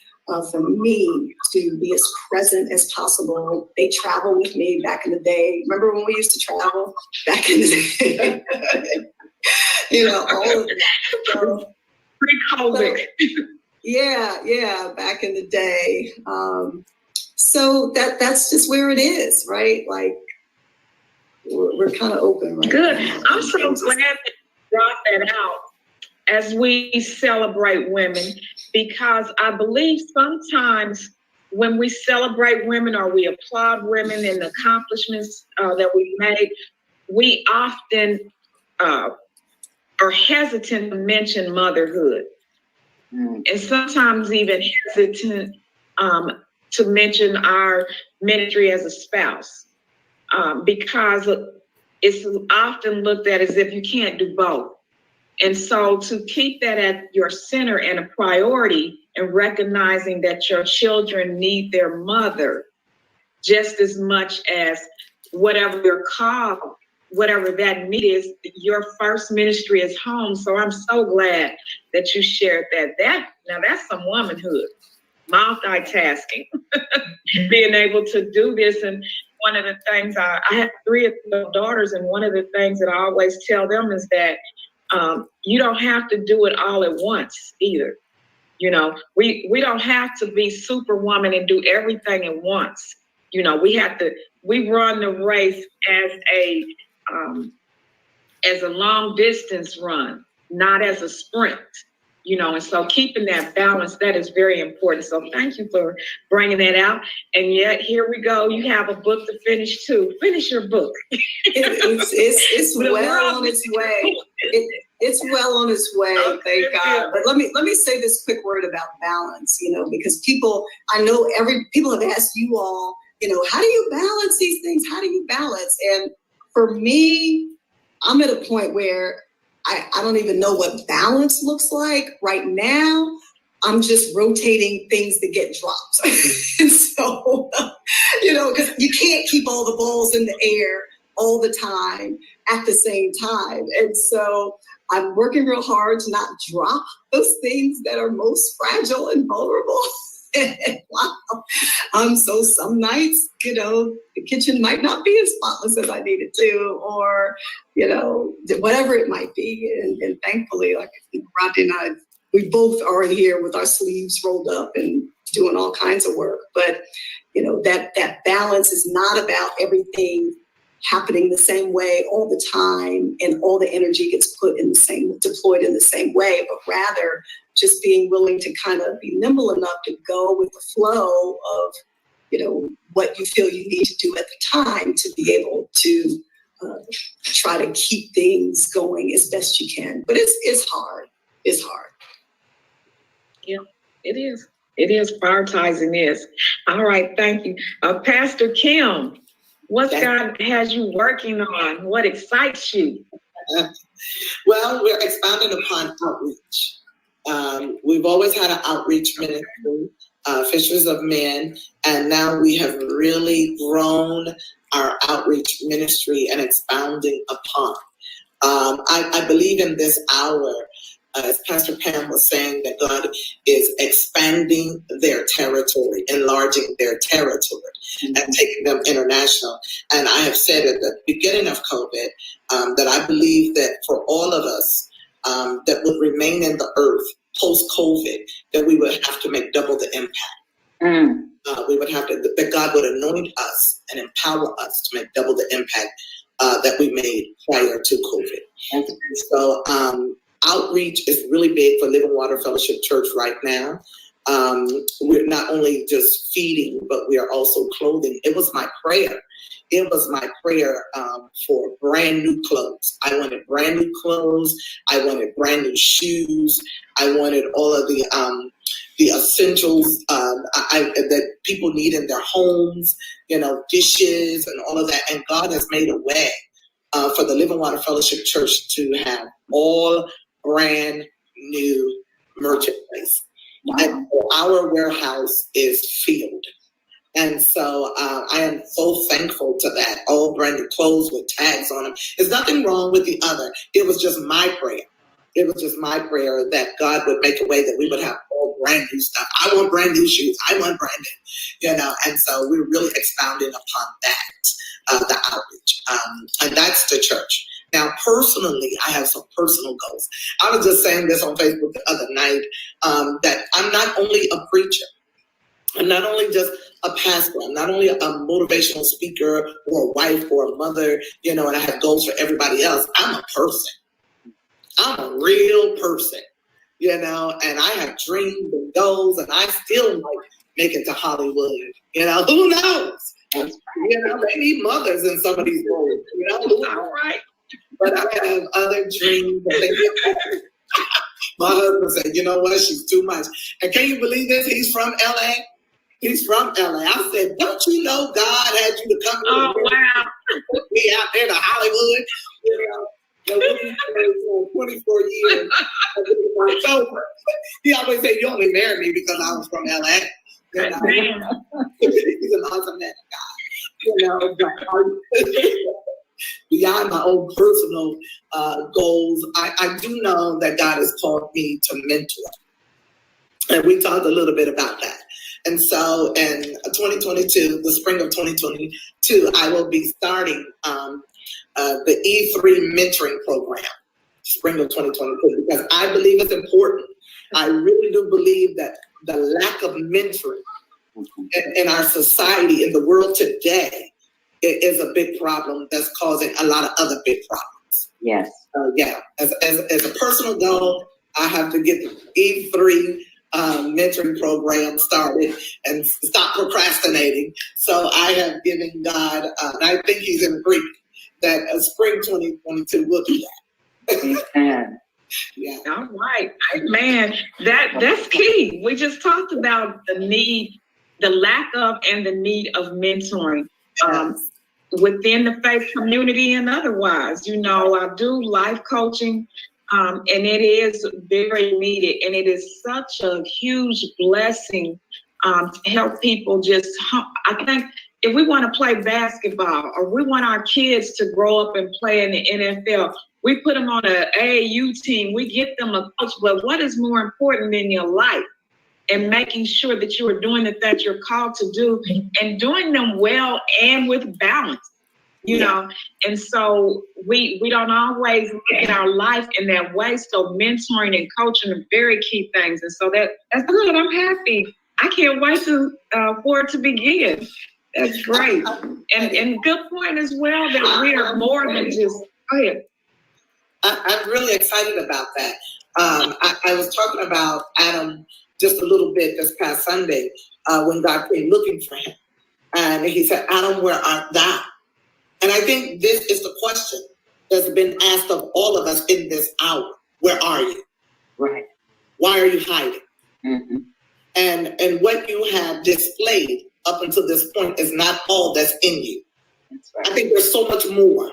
S9: for me to be as present as possible. They travel with me back in the day. Remember when we used to travel back in the day? All of that.
S8: Pre-COVID.
S9: Yeah, back in the day. So that's just where it is, right? Like we're kind of open right
S8: Good.
S9: now.
S8: I'm so glad that you brought that out as we celebrate women, because I believe sometimes when we celebrate women or we applaud women and the accomplishments that we've made, we often are hesitant to mention motherhood. And sometimes even hesitant to mention our ministry as a spouse, because it's often looked at as if you can't do both. And so to keep that at your center and a priority, and recognizing that your children need their mother just as much as whatever your call, whatever that need is, your first ministry is home. So I'm so glad that you shared that. Now that's some womanhood, multitasking, being able to do this. And one of the things I have 3 daughters, and one of the things that I always tell them is that you don't have to do it all at once either. We don't have to be superwoman and do everything at once. We run the race as a long distance run, not as a sprint, and so keeping that balance, that is very important. So thank you for bringing that out. And yet here we go. You have a book to finish too. Finish your book.
S9: It's well on its way. It's well on its way, thank God. But let me say this quick word about balance, because people have asked you all, how do you balance these things? How do you balance? And for me, I'm at a point where I don't even know what balance looks like right now. I'm just rotating things that get dropped. And so, because you can't keep all the balls in the air all the time at the same time. And so I'm working real hard to not drop those things that are most fragile and vulnerable. Wow. So some nights, the kitchen might not be as spotless as I need it to, or, whatever it might be. And thankfully, like Rodney and I, we both are in here with our sleeves rolled up and doing all kinds of work. But, that balance is not about everything happening the same way all the time and all the energy gets deployed in the same way, but rather just being willing to kind of be nimble enough to go with the flow of, what you feel you need to do at the time to be able to try to keep things going as best you can. But it's hard. It's hard.
S8: Yeah, it is. It is. Prioritizing is. All right. Thank you. Pastor Kim, what God has you working on? What excites you?
S11: Well, we're expounding upon outreach. We've always had an outreach ministry, Fishers of Men, and now we have really grown our outreach ministry and expounding upon. I believe in this hour, as Pastor Pam was saying, that God is expanding their territory, enlarging their territory, and taking them international. And I have said at the beginning of COVID that I believe that for all of us that would remain in the earth post-COVID, that we would have to make double the impact. We would have to, that God would anoint us and empower us to make double the impact that we made prior to COVID. So outreach is really big for Living Water Fellowship Church right now. We're not only just feeding, but we are also clothing. It was my prayer. It was my prayer for brand new clothes. I wanted brand new clothes. I wanted brand new shoes. I wanted all of the essentials that people need in their homes, dishes and all of that. And God has made a way for the Living Water Fellowship Church to have all brand new merchandise. And our warehouse is filled. And so I am so thankful to that. All brand new clothes with tags on them. There's nothing wrong with the other. It was just my prayer. It was just my prayer that God would make a way that we would have all brand new stuff. I want brand new shoes. I want brand new, and so we're really expounding upon that, the outreach. And that's the church. Now, personally, I have some personal goals. I was just saying this on Facebook the other night, that I'm not only a preacher. I'm not only just a pastor. I'm not only a motivational speaker or a wife or a mother, and I have goals for everybody else. I'm a person. I'm a real person, and I have dreams and goals, and I still might make it to Hollywood. Who knows? They need mothers in some of these roles. All right. But I have other dreams. My husband said, "You know what? She's too much." And can you believe this? He's from LA. He's from LA. I said, "Don't you know God had you to come?"
S8: Oh, wow.
S11: Be out there to Hollywood. We've been married for 24 years. He always said, "You only married me because I was from LA." He's an awesome man of God. Beyond my own personal goals, I do know that God has called me to mentor. And we talked a little bit about that. And so in 2022, the spring of 2022, I will be starting the E3 mentoring program, spring of 2022, because I believe it's important. I really do believe that the lack of mentoring in our society, in the world today, it is a big problem that's causing a lot of other big problems.
S6: Yes.
S11: As a personal goal, I have to get the E3 mentoring program started and stop procrastinating. So I have given God, and I think he's in agreement, that spring 2022 will do that.
S6: Amen.
S11: Yeah.
S8: All right. Man, that's key. We just talked about the need, the lack of and the need of mentoring. Within the faith community and otherwise. I do life coaching, and it is very needed, and it is such a huge blessing to help people I think if we want to play basketball or we want our kids to grow up and play in the NFL, we put them on an AAU team, we get them a coach, but what is more important in your life? And making sure that you are doing the things you're called to do and doing them well and with balance, And so we don't always look at our life in that way. So mentoring and coaching are very key things. And so that's good. I'm happy. I can't wait for it to begin. That's great. And good point as well that we are more than just, go ahead.
S11: I'm really excited about that. I was talking about Adam just a little bit this past Sunday when God came looking for him. And he said, "Adam, where art thou?" And I think this is the question that's been asked of all of us in this hour. Where are you?
S6: Right.
S11: Why are you hiding?
S6: Mm-hmm.
S11: And what you have displayed up until this point is not all that's in you.
S6: That's right.
S11: I think there's so much more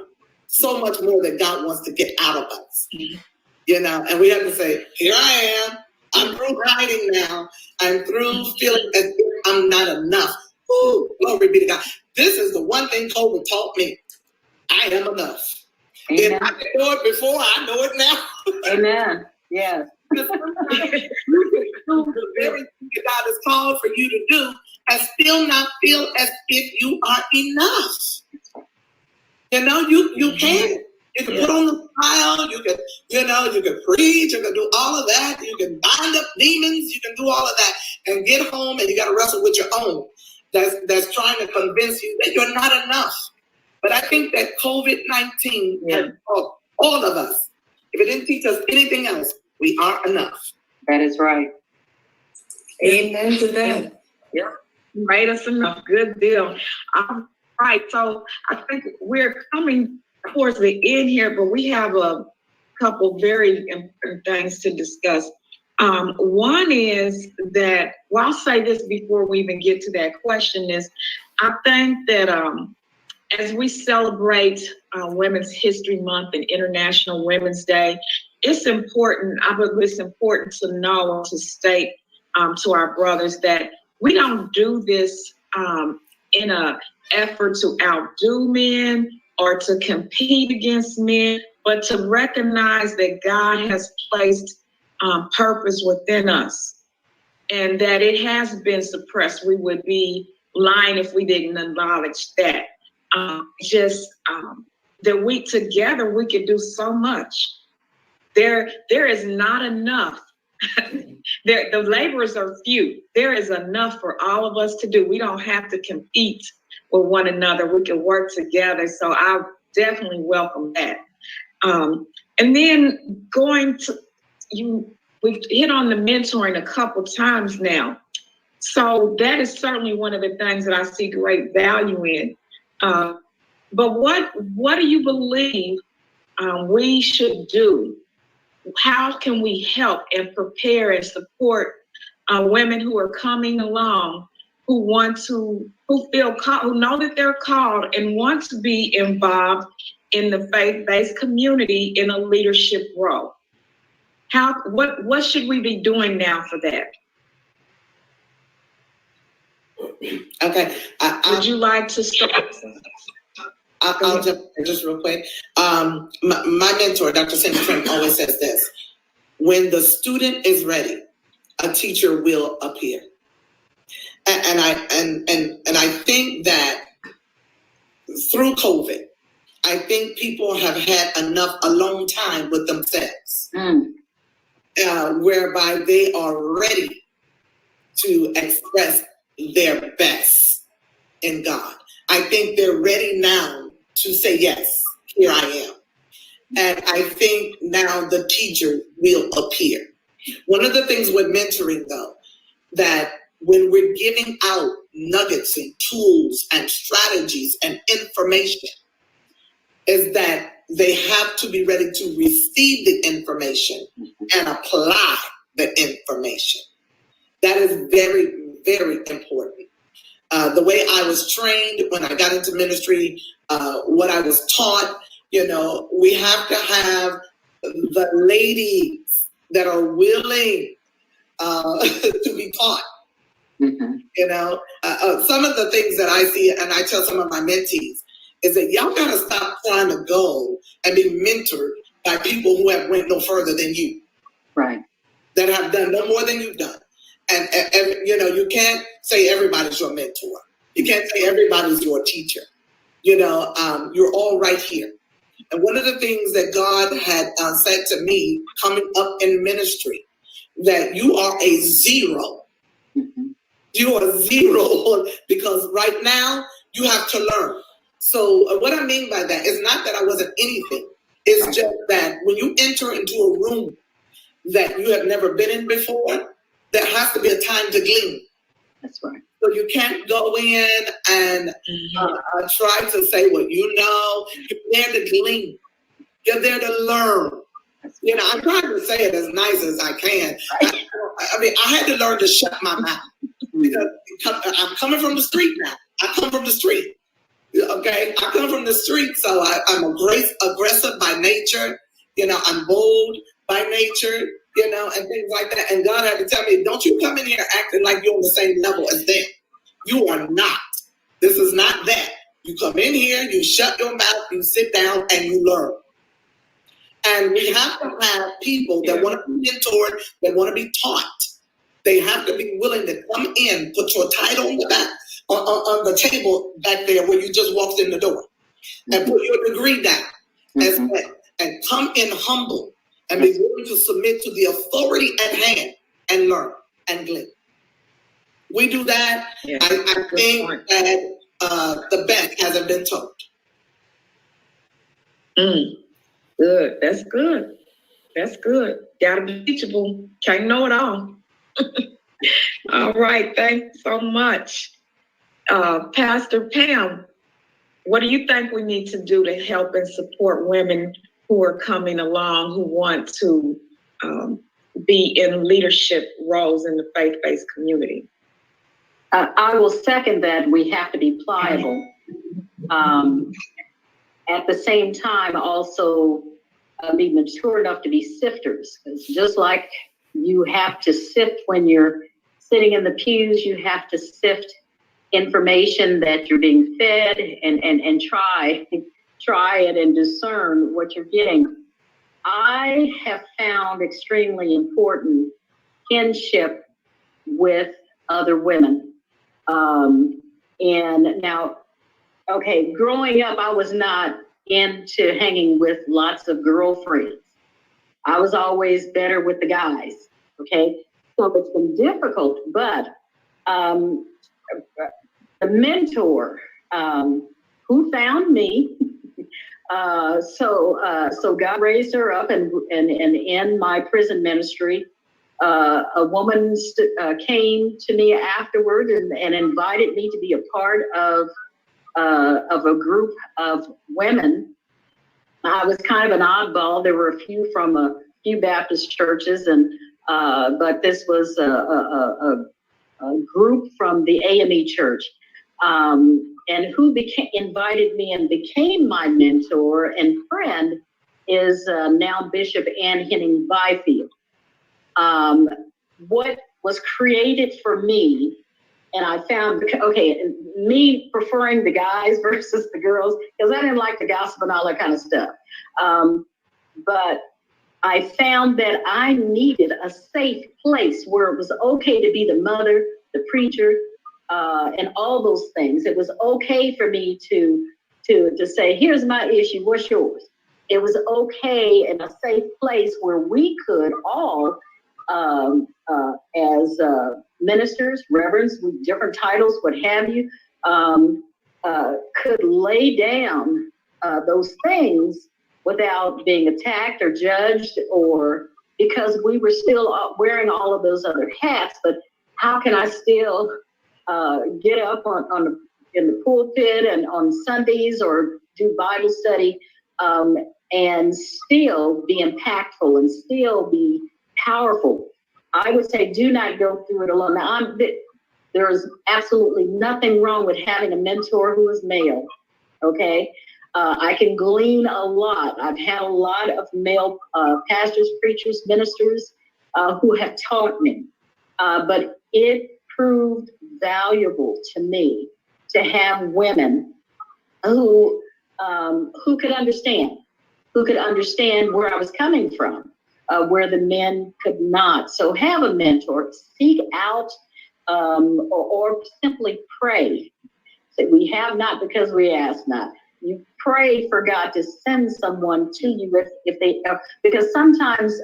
S11: that God wants to get out of us. Mm-hmm. And we have to say, here I am. I'm through hiding now. I'm through feeling as if I'm not enough. Ooh, glory be to God. This is the one thing COVID taught me. I am enough.
S6: Amen.
S11: If I didn't know it before, I know it now.
S6: Amen. Yes.
S11: You can do the very thing that God has called for you to do and still not feel as if you are enough. You can. You can put on the smile, you can preach, you can do all of that, you can bind up demons, you can do all of that and get home and you got to wrestle with your own that's trying to convince you that you're not enough. But I think that COVID-19 has taught all of us, if it didn't teach us anything else, we are enough.
S6: That is right.
S9: Amen to that.
S8: Yeah. Made us enough. Good deal. All right. So I think we're coming towards the end here, but we have a couple very important things to discuss. One is that, I'll say this before we even get to that question, is I think that as we celebrate Women's History Month and International Women's Day, it's important, I believe it's important to know, to state to our brothers that we don't do this in an effort to outdo men or to compete against men, but to recognize that God has placed purpose within us and that it has been suppressed. We would be lying if we didn't acknowledge that. That we together, we could do so much. There is not enough. The laborers are few. There is enough for all of us to do. We don't have to compete with one another. We can work together. So I definitely welcome that. And then we've hit on the mentoring a couple times now. So that is certainly one of the things that I see great value in. But what do you believe we should do? How can we help and prepare and support women who are coming along, who feel called, who know that they're called and want to be involved in the faith-based community in a leadership role? What should we be doing now for that?
S11: Okay.
S8: Would you like to start?
S11: I'll jump in just real quick. My mentor, Dr. Cindy Trim, always says this: when the student is ready, a teacher will appear. And I think that through COVID, I think people have had enough alone time with themselves, whereby they are ready to express their best in God. I think they're ready now to say, yes, here I am. And I think now the teacher will appear. One of the things with mentoring, though, that when we're giving out nuggets and tools and strategies and information, is that they have to be ready to receive the information and apply the information. That is very, very important. The way I was trained when I got into ministry, what I was taught, we have to have the ladies that are willing to be taught. Some of the things that I see, and I tell some of my mentees, is that y'all gotta stop trying to go and be mentored by people who have went no further than you.
S6: Right.
S11: That have done no more than you've done. And you can't say everybody's your mentor. You can't say everybody's your teacher. You're all right here. And one of the things that God had said to me coming up in ministry, that you are a zero. You are zero because right now you have to learn. So what I mean by that is not that I wasn't anything. It's just that when you enter into a room that you have never been in before, there has to be a time to glean.
S6: That's right.
S11: So you can't go in and try to say what you know. You're there to glean. You're there to learn. I'm trying to say it as nice as I can. I had to learn to shut my mouth. Because I'm coming from the street now. I come from the street. Okay? I come from the street, so I'm aggressive by nature. I'm bold by nature. And things like that. And God had to tell me, don't you come in here acting like you're on the same level as them. You are not. This is not that. You come in here, you shut your mouth, you sit down, and you learn. And we have to have people that want to be mentored, that want to be taught. They have to be willing to come in, put your title on the back, on the table back there where you just walked in the door, and put your degree down as well, and come in humble. And be willing to submit to the authority at hand and learn and glean. We do that. Yeah, I think that the best hasn't been told.
S8: Good. That's good. That's good. Gotta be teachable. Can't know it all. All right. Thanks so much. Pastor Pam, what do you think we need to do to help and support women who are coming along, who want to be in leadership roles in the faith-based community?
S10: I will second that. We have to be pliable. At the same time, also be mature enough to be sifters. It's just like you have to sift when you're sitting in the pews, you have to sift information that you're being fed and try it and discern what you're getting. I have found extremely important kinship with other women. And now, okay, growing up, I was not into hanging with lots of girlfriends. I was always better with the guys, okay? So it's been difficult, but the mentor who found me, so God raised her up, and in my prison ministry, a woman came to me afterward and invited me to be a part of a group of women. I was kind of an oddball. There were a few from a few Baptist churches, but this was a group from the AME church, and who invited me and became my mentor and friend is now Bishop Ann Henning Byfield. What was created for me, and I found, okay, me preferring the guys versus the girls, because I didn't like the gossip and all that kind of stuff. But I found that I needed a safe place where it was okay to be the mother, the preacher, and all those things. It was okay for me to say, here's my issue, what's yours? It was okay in a safe place where we could all, as ministers, reverends with different titles, what have you, could lay down those things without being attacked or judged, or because we were still wearing all of those other hats. But how can I still get up in the pulpit and on Sundays or do Bible study and still be impactful and still be powerful? I would say do not go through it alone. Now, there is absolutely nothing wrong with having a mentor who is male, okay? I can glean a lot. I've had a lot of male pastors, preachers, ministers who have taught me, but it proved valuable to me to have women who could understand where I was coming from, where the men could not. So have a mentor, seek out, or simply pray. So we have not because we ask not. You pray for God to send someone to you if they, because sometimes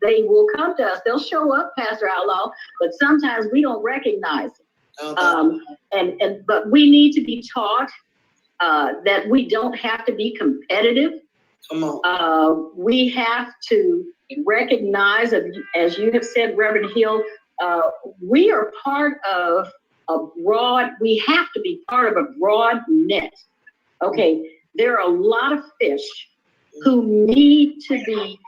S10: they will come to us. They'll show up, Pastor Outlaw, but sometimes we don't recognize them. But we need to be taught that we don't have to be competitive.
S11: Come on.
S10: We have to recognize, as you have said, Reverend Hill, we are part of we have to be part of a broad net. Okay, there are a lot of fish who need to be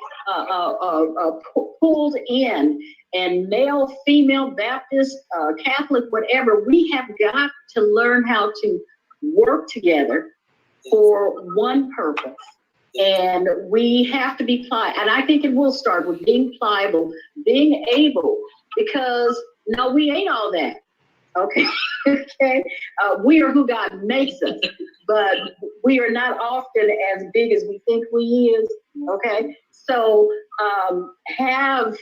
S10: pulled in, and male, female, Baptist, Catholic, whatever, we have got to learn how to work together for one purpose. And we have to be pliable. And I think it will start with being pliable, being able, because no, we ain't all that. Okay. Okay. We are who God makes us, but we are not often as big as we think we is. Okay. So have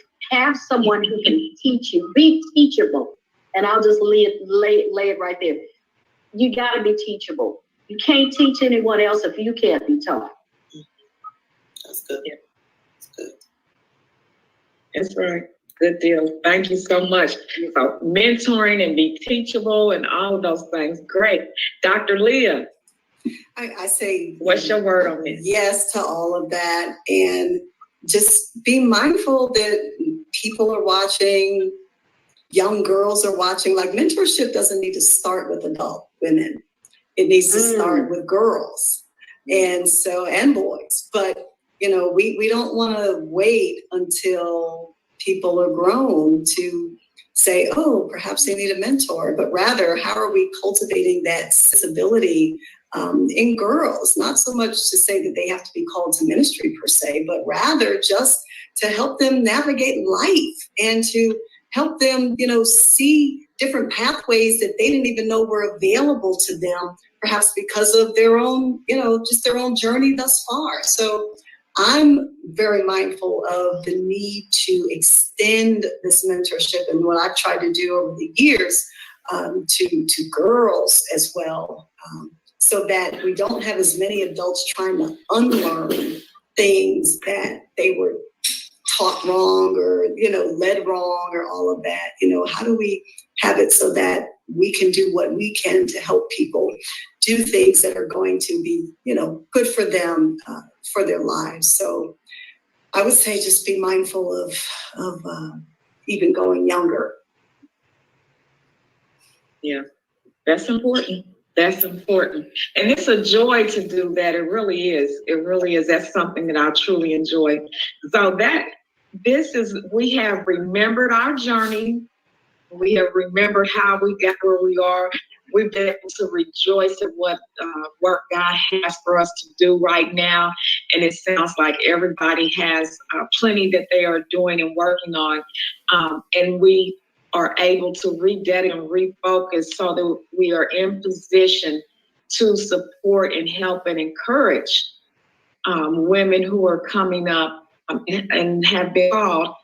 S10: someone who can teach you, be teachable. And I'll just lay it right there. You got to be teachable. You can't teach anyone else if you can't be taught.
S11: That's good.
S8: Yeah.
S11: That's good.
S8: That's right. Good deal. Thank you so much. So mentoring and be teachable and all of those things. Great. Dr. Leah.
S9: I say,
S8: what's your word on this?
S9: Yes to all of that. And just be mindful that people are watching, young girls are watching. Like, mentorship doesn't need to start with adult women. It needs to start with girls and boys. But, we don't want to wait until people are grown to say, oh, perhaps they need a mentor, but rather, how are we cultivating that sensibility in girls, not so much to say that they have to be called to ministry per se, but rather just to help them navigate life and to help them, see different pathways that they didn't even know were available to them, perhaps because of their own, just their own journey thus far. So I'm very mindful of the need to extend this mentorship and what I've tried to do over the years to girls as well, so that we don't have as many adults trying to unlearn things that they were taught wrong or, led wrong or all of that. How do we have it so that we can do what we can to help people do things that are going to be, good for them, for their lives. So I would say just be mindful of even going younger.
S8: Yeah, that's important. That's important. And it's a joy to do that. It really is. It really is. That's something that I truly enjoy. So we have remembered our journey. We have remembered how we got where we are. We've been able to rejoice at what work God has for us to do right now. And it sounds like everybody has plenty that they are doing and working on. And we are able to rededicate and refocus so that we are in position to support and help and encourage women who are coming up and have been called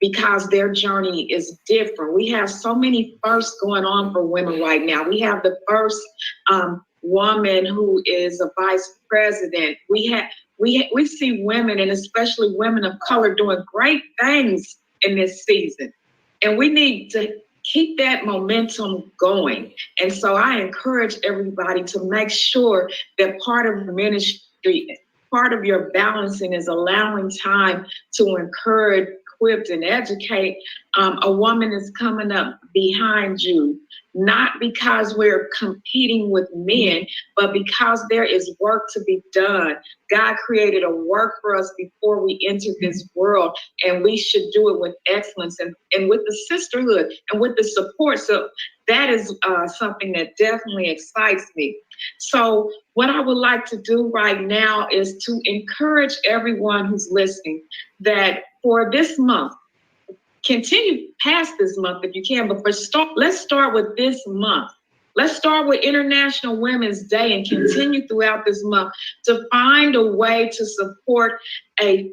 S8: because their journey is different. We have so many firsts going on for women right now. We have the first woman who is a vice president. We see women, and especially women of color, doing great things in this season. And we need to keep that momentum going. And so I encourage everybody to make sure that part of the ministry, part of your balancing is allowing time to encourage, equip, and educate a woman is coming up behind you, not because we're competing with men, but because there is work to be done. God created a work for us before we entered this world, and we should do it with excellence and with the sisterhood and with the support. So that is something that definitely excites me. So what I would like to do right now is to encourage everyone who's listening that for this month, continue past this month if you can, but let's start with this month. Let's start with International Women's Day and continue throughout this month to find a way to support a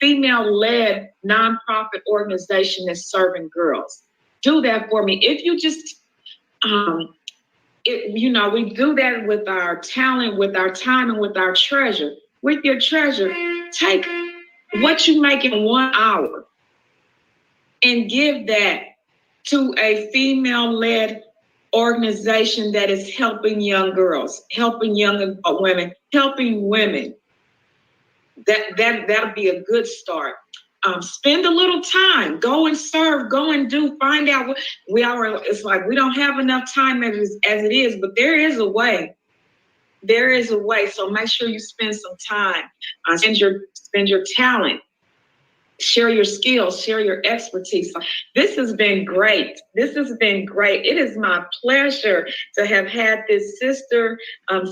S8: female-led nonprofit organization that's serving girls. Do that for me. If you just, we do that with our talent, with our time, and with our treasure. With your treasure, take what you make in 1 hour and give that to a female-led organization that is helping young girls, helping young women, helping women. That'll be a good start. Spend a little time, go and serve, go and do, find out what we are. It's like we don't have enough time as it is, but there is a way. There is a way. So make sure you spend some time. Spend your talent. Share your skills, share your expertise. This has been great. This has been great. It is my pleasure to have had this sister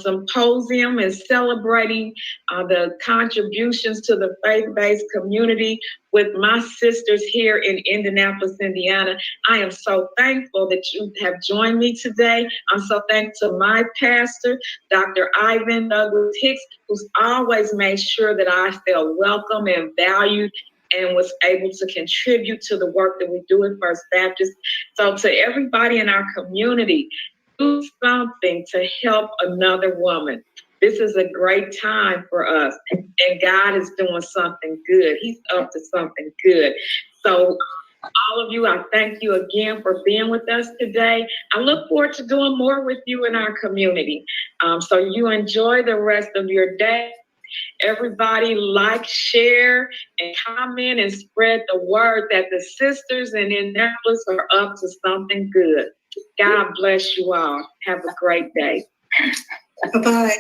S8: symposium and celebrating the contributions to the faith-based community with my sisters here in Indianapolis, Indiana. I am so thankful that you have joined me today. I'm so thankful to my pastor, Dr. Ivan Douglas Hicks, who's always made sure that I felt welcome and valued and was able to contribute to the work that we do at First Baptist. So to everybody in our community, do something to help another woman. This is a great time for us, and God is doing something good. He's up to something good. So all of you, I thank you again for being with us today. I look forward to doing more with you in our community. So you enjoy the rest of your day. Everybody like, share, and comment and spread the word that the sisters in Indianapolis are up to something good. God bless you all. Have a great day.
S9: Bye-bye.